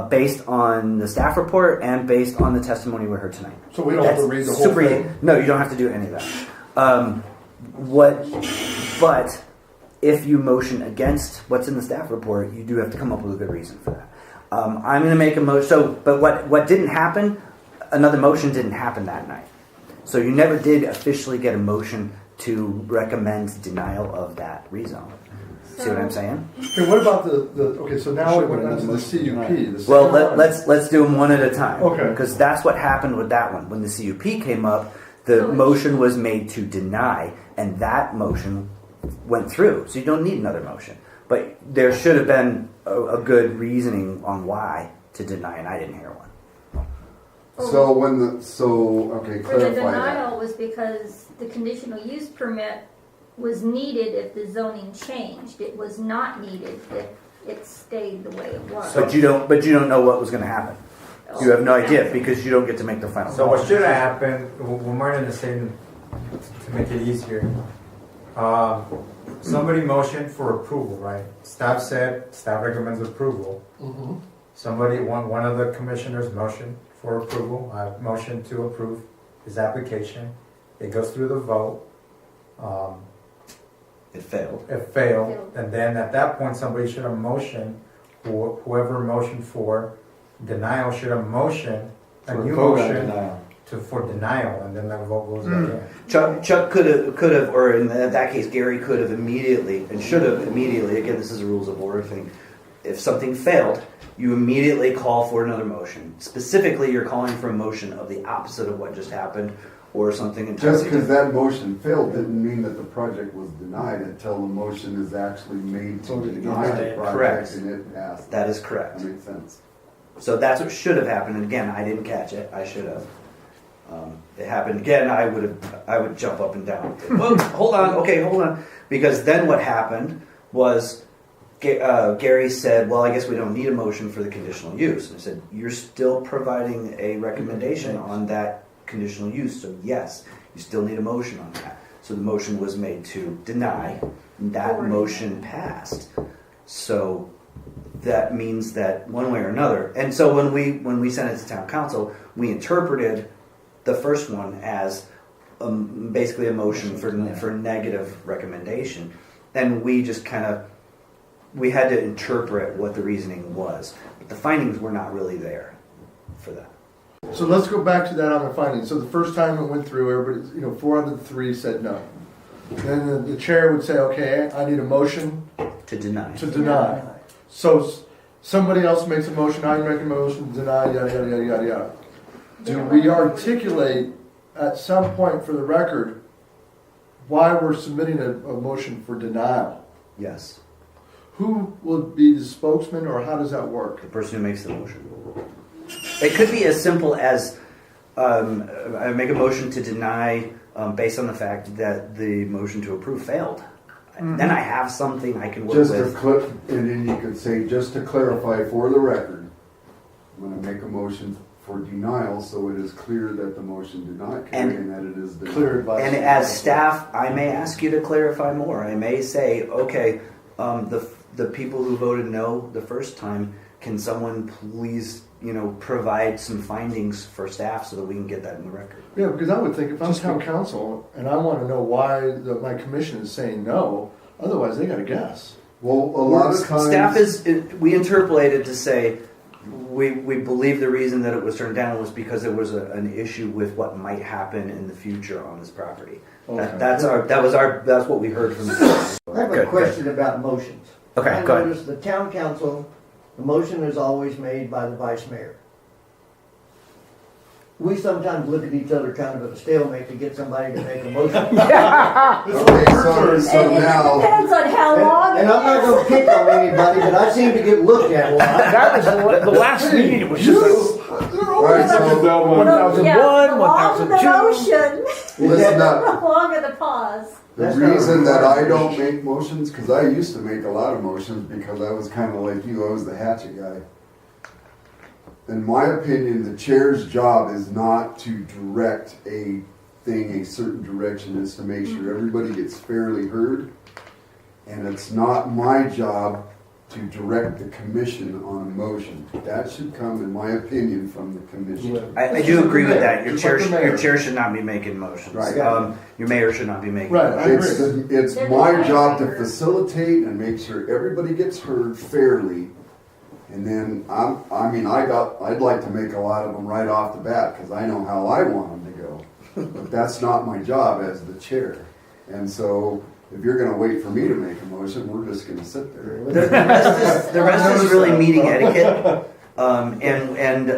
based on the staff report and based on the testimony we heard tonight. So we don't have to read the whole super thing? easy. No, you don't have to do any of that. But if you motion against what's in the staff report, you do have to come up with a good reason for that. I'm going to make a motion. So, but what didn't happen? Another motion didn't happen that night. So you never did officially get a motion to recommend denial of that rezone. See what I'm saying? Okay, what about the okay? So now we went into the CUP. The Well, second one. let's do them one at a time. Okay. Because that's what happened with that one. When the CUP came up, the motion was made to deny, and that motion went through. So you don't need another motion. But there should have been a good reasoning on why to deny, and I didn't hear one. so when the, okay, For the clarify that. denial was because the conditional use permit was needed if the zoning changed. It was not needed if it stayed the way it was. But you don't know what was going to happen. You have no idea because you don't get to make the final. So call. what should have happened, we're more in the same, to make it easier. Somebody motioned for approval, right? Staff recommends approval. Mhm. One of the commissioners motioned for approval. I motioned to approve his application. It goes through the vote. It failed. It failed. Failed. And then at that point, somebody should have motioned, whoever motioned for denial should have motioned a new motion for denial, and then that vote goes again. Chuck could have, or in that case, Gary could have immediately and should have immediately. Again, this is a rules of order thing. If something failed, you immediately call for another motion. Specifically, you're calling for a motion of the opposite of what just happened, or something entirely Just because different. that motion failed didn't mean that the project was denied until the motion is actually made to Voted deny against the it. project Correct. and it passed. That is correct. That makes sense. So that's what should have happened. And again, I didn't catch it. I should have. It happened again. I would jump up and down. Well, hold on. Because then what happened was Gary said, "Well, I guess we don't need a motion for the conditional use." And I said, "You're still providing a recommendation on that conditional use, so yes, you still need a motion on that." So the motion was made to deny. And that motion passed. So that means that one way or another. And so when we sent it to town council, we interpreted the first one as basically a motion for negative recommendation, and we just we had to interpret what the reasoning was, but the findings were not really there for that. So let's go back to that on the findings. So the first time it went through, everybody, 4 out of the 3 said no. Then the chair would say, "Okay, I need a motion To deny. to deny." So somebody else makes a motion, I make a motion to deny, yada, yada, yada, yada, yada. Do we articulate at some point for the record why we're submitting a motion for denial? Yes, Who will be the spokesman, or how does that work? the person who makes the motion. It could be as simple as I make a motion to deny based on the fact that the motion to approve failed. Then I have something I can work Just with. and then you could say, just to clarify for the record, I'm going to make a motion for denial, so it is clear that the motion did not carry and that it is denied. Clear advice. And as staff, I may ask you to clarify more. I may say, okay, the people who voted no the first time, can someone please, provide some findings for staff so that we can get that in the record? Yeah, because I would think if I'm town council and I want to know why my commission is saying no, otherwise they got to guess. Well, a lot of times... Staff we interpolated to say, we believe the reason that it was turned down was because there was an issue with what might happen in the future on this property. Okay. That's what we heard from the I have a question about motions. Okay, I go ahead. noticed the town council, the motion is always made by the vice mayor. We sometimes look at each other kind of at a stalemate to get somebody to make a motion. Okay, so It now, depends on how long And it I'm not is. gonna pick on anybody, but I seem to get looked at a lot. That was the last meeting. It was just all right, so 1001, Yeah, the long of the 1002. motion, listen up. the long of the pause. The That's not reason that I required. don't make motions, because I used to make a lot of motions because I was kind of like you, I was the hatchet guy. In my opinion, the chair's job is not to direct a thing a certain direction, it's to make sure everybody gets fairly heard. And it's not my job to direct the commission on a motion. That should come, in my opinion, from the commission. I do agree with that. Your Just like the mayor. your chair should not be making motions. Right. Your mayor should not be making Right, I motions. agree. It's They're my the job to tiebreaker. facilitate and make sure everybody gets heard fairly. And then I'd like to make a lot of them right off the bat because I know how I want them to go. But that's not my job as the chair. And so if you're going to wait for me to make a motion, we're just going to sit there. The rest is really meeting etiquette and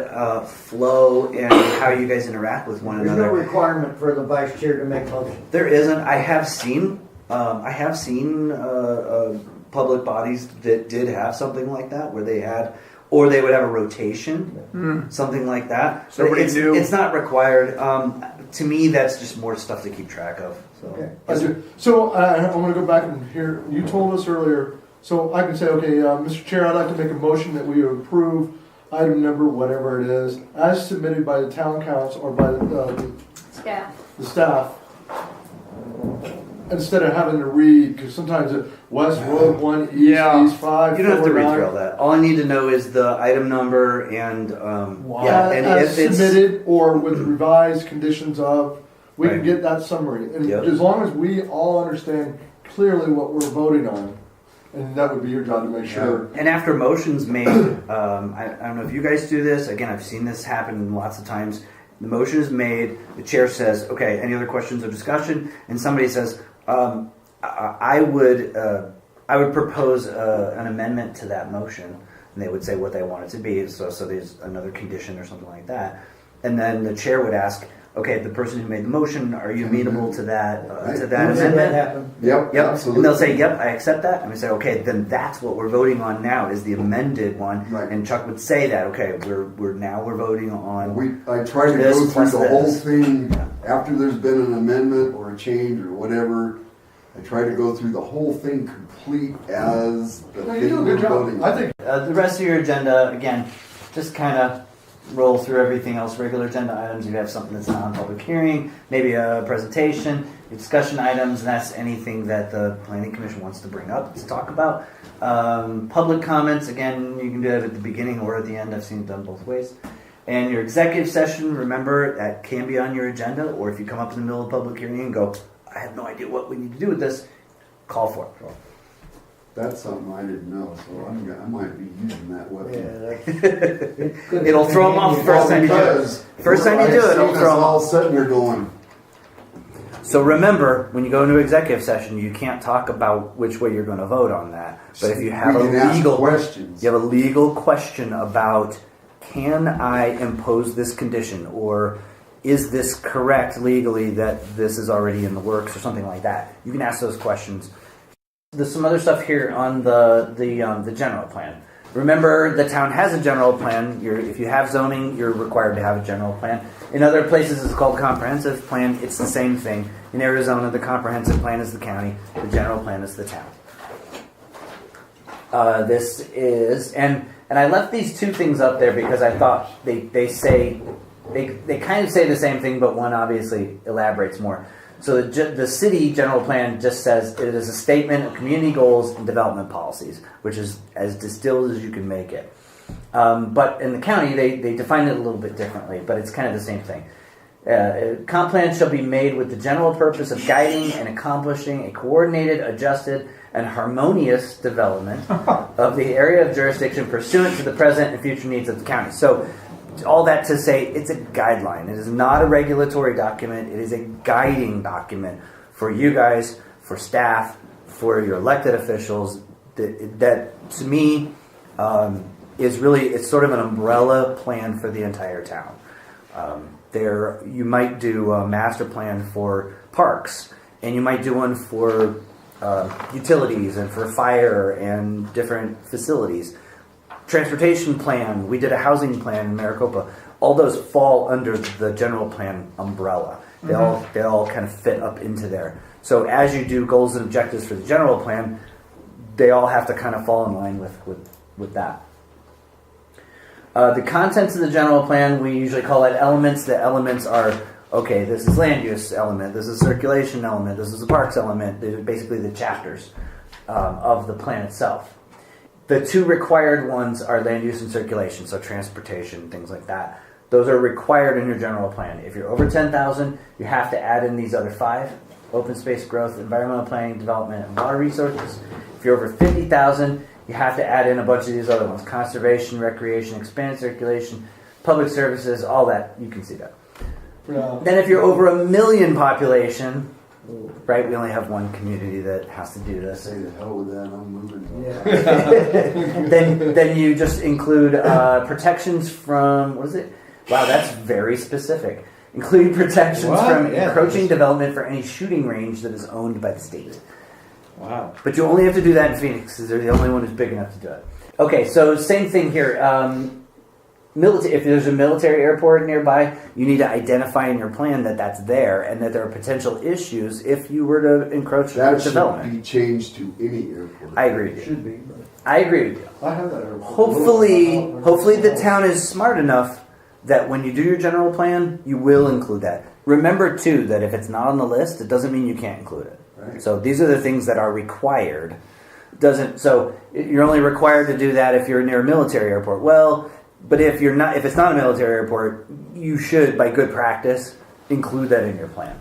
flow and how you guys interact with one There's no another. requirement for the vice chair to make motions. There isn't. I have seen public bodies that did have something like that where they had, or they would have a rotation, something like that. So But what do you do? it's not required. To me, that's just more stuff to keep track of. So. Okay. I do. So I want to go back and hear, you told us earlier, so I can say, okay, Mr. Chair, I'd like to make a motion that we approve item number, whatever it is, as submitted by the town council or by Staff. the staff, instead of having to read, because sometimes it West Road 1 East, Yeah. East 5, You don't have to read 4, through all that. All I need to know is the item number and and as if it's submitted or with revised conditions of, we can Right. get that summary. And Yep. as long as we all understand clearly what we're voting on, and that would be your job to make sure. and after motions made, I don't know if you guys do this. Again, I've seen this happen lots of times. The motion is made. The chair says, "Okay, any other questions or discussion?" And somebody says, "I would propose an amendment to that motion." And they would say what they want it to be. So there's another condition or something like that. And then the chair would ask, "Okay, the person who made the motion, are you amenable to that When did that amendment?" happen? Yep, Yep. absolutely. And they'll say, "Yep, I accept that." And we say, "Okay, then that's what we're voting on now is the amended one." Right. And Chuck would say that, "Okay, we're voting on." I try to This go through plus the this. whole thing after there's been an amendment or a change or whatever. I try to go through the whole thing complete as the No, you thing do a we're good job. voting I on. think The rest of your agenda, again, just kind of roll through everything else. Regular agenda items, you have something that's not a public hearing, maybe a presentation, discussion items, and that's anything that the planning commission wants to bring up to talk about. Public comments, again, you can do that at the beginning or at the end. I've seen it done both ways. And your executive session, remember, that can be on your agenda, or if you come up in the middle of a public hearing and go, "I have no idea what we need to do with this," call for it. That's something I didn't know, so I might be using that Yeah, weapon. that's. It'll throw 'em off the first time you do it. Because First time you I've do it, seen it'll us throw 'em all off. sitting there going, So remember, when you go into executive session, you can't talk about which way you're going to vote on that. But if you have we can ask you questions. have a legal question about, can I impose this condition, or is this correct legally that this is already in the works, or something like that? You can ask those questions. There's some other stuff here on the general plan. Remember, the town has a general plan. If you have zoning, you're required to have a general plan. In other places, it's called comprehensive plan. It's the same thing. In Arizona, the comprehensive plan is the county. The general plan is the town. This is, and I left these two things up there because I thought they kind of say the same thing, but one obviously elaborates more. So the city general plan just says it is a statement of community goals and development policies, which is as distilled as you can make it. But in the county, they define it a little bit differently, but it's kind of the same thing. Comp plans shall be made with the general purpose of guiding and accomplishing a coordinated, adjusted, and harmonious development of the area of jurisdiction pursuant to the present and future needs of the county. So, all that to say, it's a guideline. It is not a regulatory document. It is a guiding document for you guys, for staff, for your elected officials. That to me, is really, it's sort of an umbrella plan for the entire town. There, you might do a master plan for parks, and you might do one for utilities and for fire and different facilities. Transportation plan, we did a housing plan in Maricopa. All those fall under the general plan umbrella. They all kind of fit up into there. So as you do goals and objectives for the general plan, they all have to kind of fall in line with that. The contents of the general plan, we usually call it elements. The elements are, okay, this is land use element, this is circulation element, this is the parks element. They're basically the chapters of the plan itself. The two required ones are land use and circulation, so transportation, things like that. Those are required in your general plan. If you're over 10,000, you have to add in these other 5: open space growth, environmental planning, development, and water resources. If you're over 50,000, you have to add in a bunch of these other ones: conservation, recreation, expanded circulation, public services, all that. You can see that. Then if you're over 1 million population, right, we only have one community that has to do this. Say the hell with that, I'm moving. Yeah. then you just include protections from, what is it? Wow, that's very specific. Include protections from encroaching development for any shooting range that is owned by the state. Wow. But you only have to do that in Phoenix, because they're the only one who's big enough to do it. Okay, so same thing here. If there's a military airport nearby, you need to identify in your plan that that's there and that there are potential issues if you were to encroach That development. should be changed to any airport. I agree with you. Should be, but I agree with you. I have that airport. Hopefully the town is smart enough that when you do your general plan, you will include that. Remember too that if it's not on the list, it doesn't mean you can't include it. Right. So these are the things that are required. So you're only required to do that if you're near a military airport. Well, but if it's not a military airport, you should, by good practice, include that in your plan.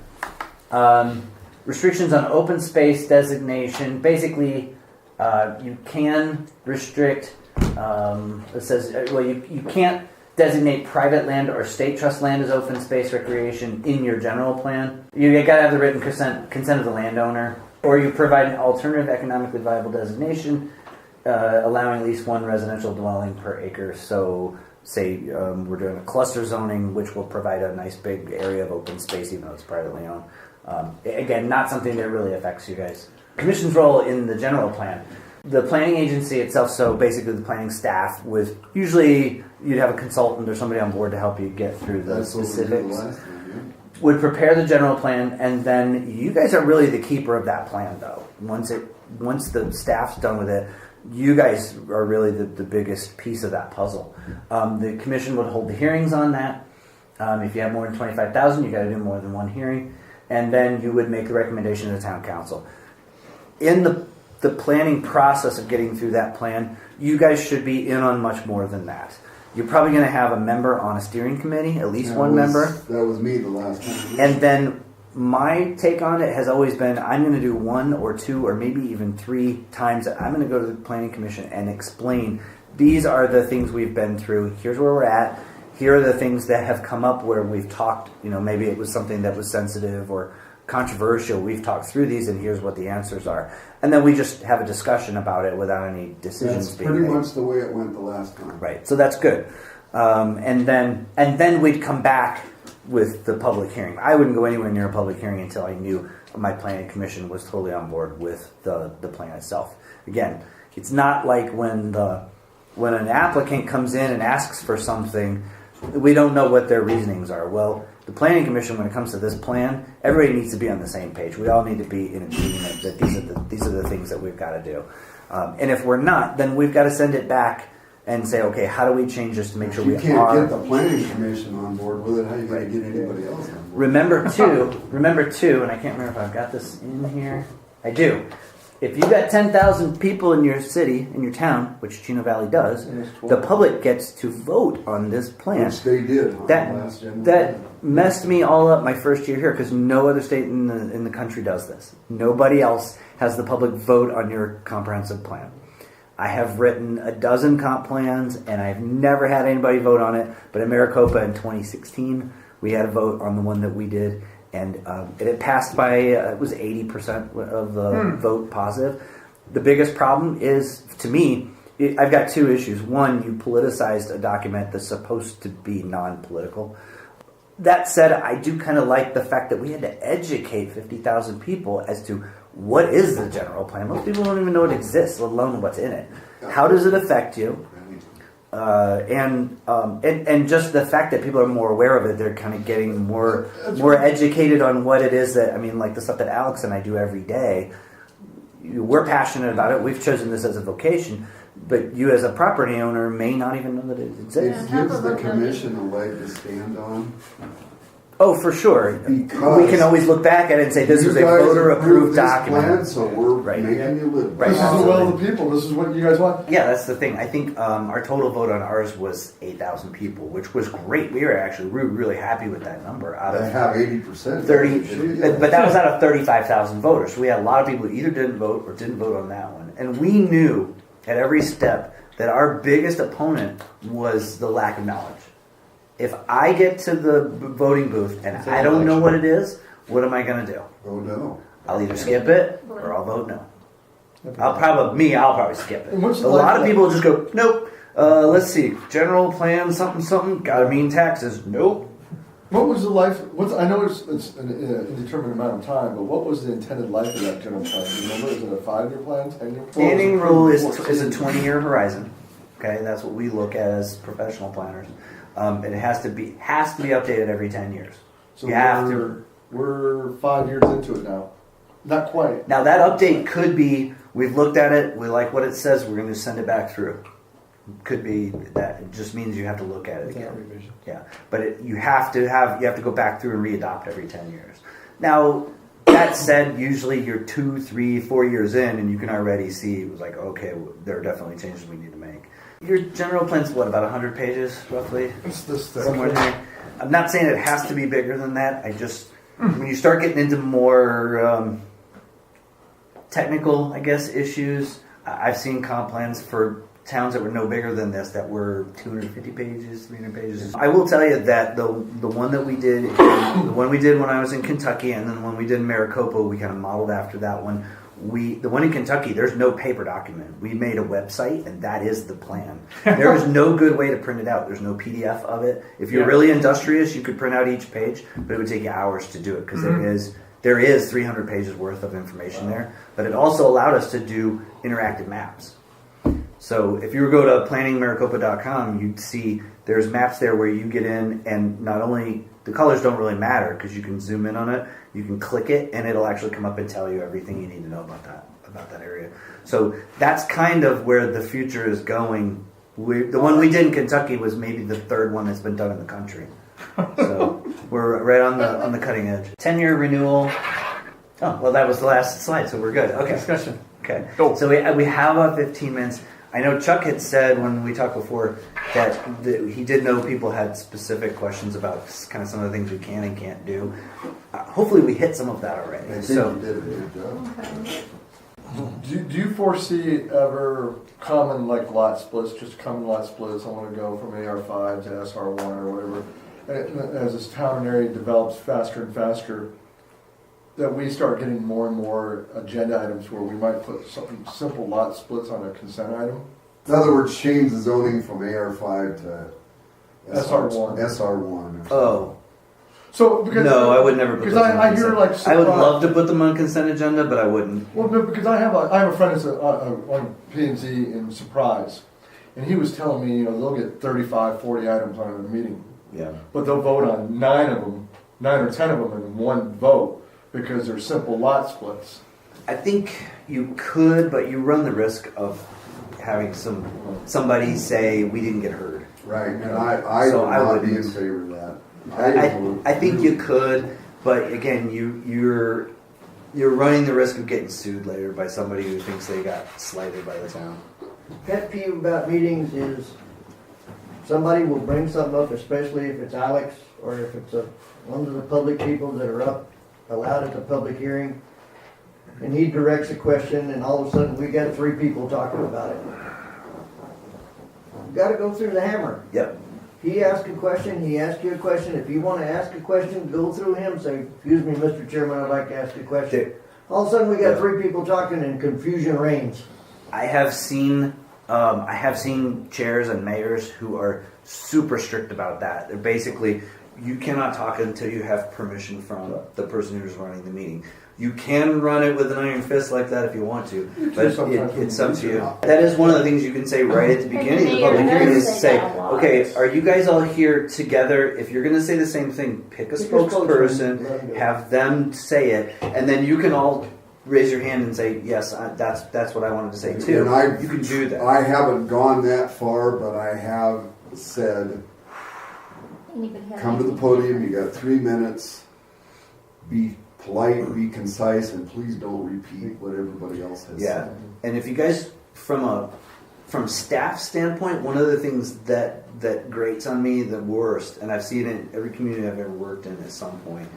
Restrictions on open space designation. Basically, you can restrict. It says, you can't designate private land or state trust land as open space recreation in your general plan. You got to have the written consent of the landowner, or you provide an alternative economically viable designation, allowing at least one residential dwelling per acre. So, say we're doing a cluster zoning, which will provide a nice big area of open space, even though it's privately owned. Again, not something that really affects you guys. Commission's role in the general plan. The planning agency itself, so basically the planning staff, with usually you'd have a consultant or somebody on board to help you get through the That's what we did the specifics. last time, Would prepare the general plan, and then you guys are really the keeper of that plan, though. Once the staff's done with it, you guys are really the biggest piece of that puzzle. The commission would hold the hearings on that. If you have more than 25,000, you got to do more than one hearing, and then you would make the recommendation to the town council. In the planning process of getting through that plan, you guys should be in on much more than that. You're probably going to have a member on a steering committee, at least one member. That was me the last time. And then my take on it has always been, I'm going to do 1 or 2 or maybe even 3 times that I'm going to go to the planning commission and explain, these are the things we've been through, here's where we're at, here are the things that have come up where we've talked, maybe it was something that was sensitive or controversial, we've talked through these and here's what the answers are. And then we just have a discussion about it without any decisions That's being pretty made. much the way it went the last time. Right, so that's good. And then we'd come back with the public hearing. I wouldn't go anywhere near a public hearing until I knew my planning commission was totally on board with the plan itself. Again, it's not like when an applicant comes in and asks for something, we don't know what their reasonings are. Well, the planning commission, when it comes to this plan, everybody needs to be on the same page. We all need to be in agreement that these are the things that we've got to do. And if we're not, then we've got to send it back and say, okay, how do we change this to make sure we are... You can't get the planning commission on board with it, how are you going to get anybody else on board? Remember too, and I can't remember if I've got this in here. I do. if you got 10,000 people in your city, in your town, which Chino Valley does, the public gets to vote on this plan. Which they did. On the last general That plan. messed me all up my first year here because no other state in the country does this. Nobody else has the public vote on your comprehensive plan. I have written a dozen comp plans and I've never had anybody vote on it. But in Maricopa in 2016, we had a vote on the one that we did, and it passed by it was 80% of the vote positive. The biggest problem is, to me, I've got two issues. One, you politicized a document that's supposed to be non-political. That said, I do kind of like the fact that we had to educate 50,000 people as to what is the general plan. Most people don't even know it exists, let alone what's in it. How does it affect you? And just the fact that people are more aware of it, they're kind of getting more educated on what it is that, I mean, like the stuff that Alex and I do every day. We're passionate about it. We've chosen this as a vocation, but you as a property owner may not even know that it exists. It gives the commission a leg to stand on. Oh, for sure. Because we can always look back at it and say this was a voter-approved document. Plan, so we're Right. making you live. Right. This is the will of the people. This is what you guys want. Yeah, that's the thing. I think our total vote on ours was 8,000 people, which was great. We were really happy with that number. Out They of have 80%. 30, but that was out of 35,000 voters. So we had a lot of people who either didn't vote or didn't vote on that one. And we knew at every step that our biggest opponent was the lack of knowledge. If I get to the voting booth and I don't know what it is, what am I going to do? Oh no. I'll either skip it or I'll vote no. I'll probably skip it. And what's A the lot of like- people just go, nope. Let's see, general plan, something. Gotta mean taxes. Nope. What was the life? I know it's an indeterminate amount of time, but what was the intended life of that general plan? Do you remember? Is it a 5-year plan, 10-year plan? Standing rule is a 20-year horizon. Okay, that's what we look at as professional planners. It has to be updated every 10 years. So you have to. We're 5 years into it now. Not quite. Now that update could be, we've looked at it, we like what it says, we're going to send it back through. Could be that. It just means you have to look at it Without again. revision. Yeah, but you have to go back through and re-adopt every 10 years. Now that said, usually you're 2, 3, 4 years in, and you can already see it was like, okay, there are definitely changes we need to make. Your general plan's what, about 100 pages roughly? It's this thing. Somewhere there. I'm not saying it has to be bigger than that. I just, when you start getting into more technical, I guess, issues, I've seen comp plans for towns that were no bigger than this that were 250 pages, 300 pages. I will tell you that the one that we did, the one we did when I was in Kentucky, and then the one we did in Maricopa, we kind of modeled after that one. The one in Kentucky, there's no paper document. We made a website, and that is the plan. There is no good way to print it out. There's no PDF of it. If you're really industrious, you could print out each page, but it would take you hours to do it because there is 300 pages worth of information there. But it also allowed us to do interactive maps. So if you go to planningmaricopa.com, you'd see there's maps there where you get in, and not only the colors don't really matter because you can zoom in on it, you can click it, and it'll actually come up and tell you everything you need to know about that area. So that's kind of where the future is going. The one we did in Kentucky was maybe the third one that's been done in the country. So we're right on the cutting edge. 10-year renewal. Oh, well, that was the last slide, so we're good. Okay. Discussion. Okay. Go. So we have about 15 minutes. I know Chuck had said when we talked before that he did know people had specific questions about kind of some of the things we can and can't do. Hopefully we hit some of that already. I think So you did a good job. Do you foresee ever common lot splits, just common lot splits? I want to go from AR5 to SR1 or whatever. As this town and area develops faster and faster, that we start getting more and more agenda items where we might put something simple lot splits on a consent item. In other words, change the zoning from AR5 to SR1. SR1. Oh. So because no, I would never put those because on I consent. hear I would love to put them on consent agenda, but I wouldn't. Well, no, because I have a friend that's on P&Z in Surprise, and he was telling me, they'll get 35, 40 items on a meeting, Yeah. but they'll vote on 9 or 10 of them in one vote because they're simple lot splits. I think you could, but you run the risk of having somebody say we didn't get heard. Right, and I So would I not be in wouldn't. favor of that. I think you could, but again, you're running the risk of getting sued later by somebody who thinks they got slighted by the town. Pet peeve about meetings is somebody will bring something up, especially if it's Alex or if it's one of the public people that are up allowed at the public hearing, and he directs a question, and all of a sudden we got 3 people talking about it. You gotta go through the hammer. Yep. He asks a question, he asks you a question. If you want to ask a question, go through him. Say, excuse me, Mr. Chairman, I'd like to ask a question. All of a sudden, we got 3 people talking, and confusion reigns. I have seen chairs and mayors who are super strict about that. They're basically, you cannot talk until you have permission from the person who's running the meeting. You can run it with an iron fist like that if you want to, but it's up to you. That is one of the things you can say right at the beginning of the public hearing is to say, okay, are you guys all here together? If you're going to say the same thing, pick a spokesperson, have them say it, and then you can all raise your hand and say, yes, that's what I wanted to say too. And you can do that. I haven't gone that far, but I have said, come to the podium, you got 3 minutes, be polite, be concise, and please don't repeat what everybody else has said. And if you guys, from staff standpoint, one of the things that grates on me the worst, and I've seen it in every community I've ever worked in at some point,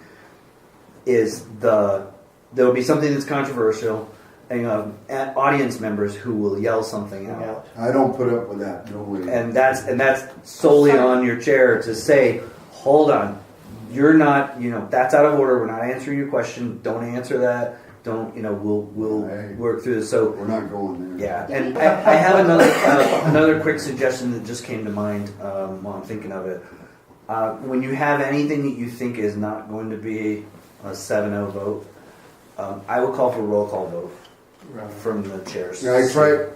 is there'll be something that's controversial, and audience members who will yell something out. I don't put up with that, no way. And that's solely on your chair to say, hold on, you're not, that's out of order. We're not answering your question. Don't answer that. Don't, we'll work through this. So we're not going there. Yeah, and I have another quick suggestion that just came to mind while I'm thinking of it. When you have anything that you think is not going to be a 7-0 vote, I will call for a roll call vote from the chairs. Yeah, I try.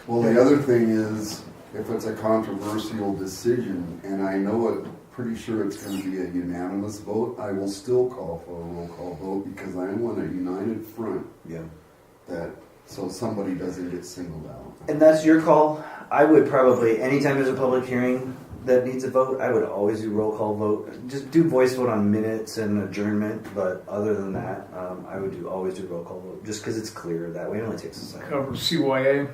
Well, the other thing is, if it's a controversial decision, and I know it, pretty sure it's going to be a unanimous vote, I will still call for a roll call vote because I want a united front. Yeah. So somebody doesn't get singled out. And that's your call. I would probably, anytime there's a public hearing that needs a vote, I would always do roll call vote. Just do voice vote on minutes and adjournment, but other than that, I would always do roll call vote just because it's clear that way. It only takes a second. Cover CYA.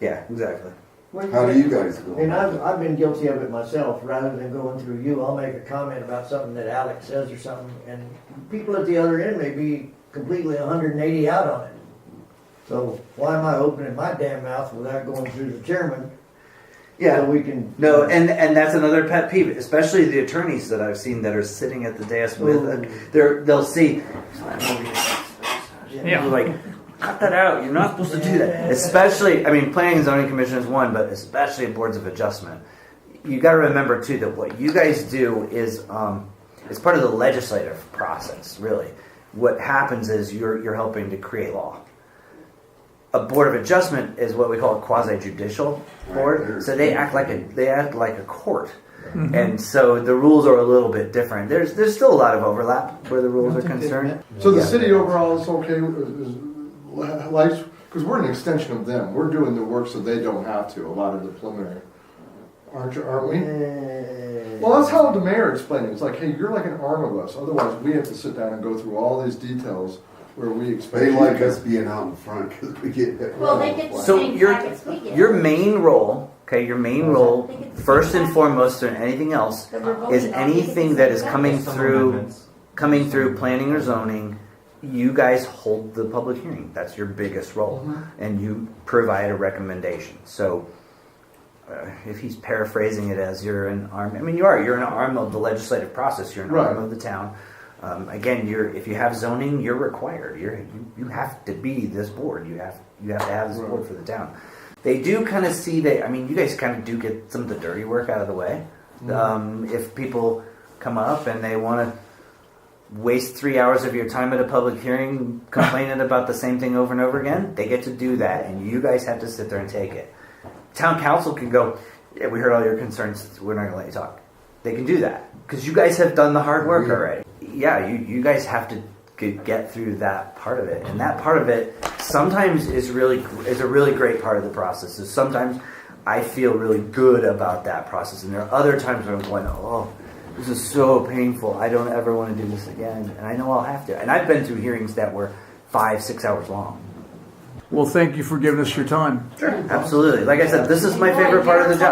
Yeah, exactly. How do you guys go? And I've been guilty of it myself. Rather than going through you, I'll make a comment about something that Alex says or something, and people at the other end may be completely 180 out on it. So why am I opening my damn mouth without going through the chairman? Yeah. So we can. No, and that's another pet peeve, especially the attorneys that I've seen that are sitting at the dais with. They'll see. Yeah. Like, cut that out. You're not supposed to do that. Especially, planning and zoning commission is one, but especially at boards of adjustment. You got to remember too that what you guys do is it's part of the legislative process. Really, what happens is you're helping to create law. A board of adjustment is what we call a quasi-judicial board. So they act like a court. Mm-hmm. And so the rules are a little bit different. There's still a lot of overlap where the rules are concerned. So the city overall is okay, because we're an extension of them. We're doing the work so they don't have to, a lot of the preliminary. Aren't we? Well, that's how the mayor explained it. It's like, hey, you're like an arm of us. Otherwise, we have to sit down and go through all these details where we expect. They like us being out in front because we get hit. Well, they get the So same packets we get. your main role, first and foremost than anything else, But we're voting is on anything it. that is coming through planning or zoning. You guys hold the public hearing. That's your biggest role, and you provide a recommendation. So, if he's paraphrasing it as you're an arm, you're an arm of the legislative process. You're an arm of the town. Again, if you have zoning, you're required. You have to be this board. You have to have this board for the town. They do kind of see that. You guys kind of do get some of the dirty work out of the way. If people come up and they want to waste 3 hours of your time at a public hearing complaining about the same thing over and over again, they get to do that, and you guys have to sit there and take it. Town council can go, yeah, we heard all your concerns, we're not going to let you talk. They can do that because you guys have done the hard work already. Yeah, you guys have to get through that part of it, and that part of it sometimes is a really great part of the process. So sometimes I feel really good about that process, and there are other times where I'm going, oh, this is so painful. I don't ever want to do this again, and I know I'll have to. And I've been through hearings that were 5-6 hours long. Well, thank you for giving us your time. Absolutely. Like I said, this is my favorite part of the job.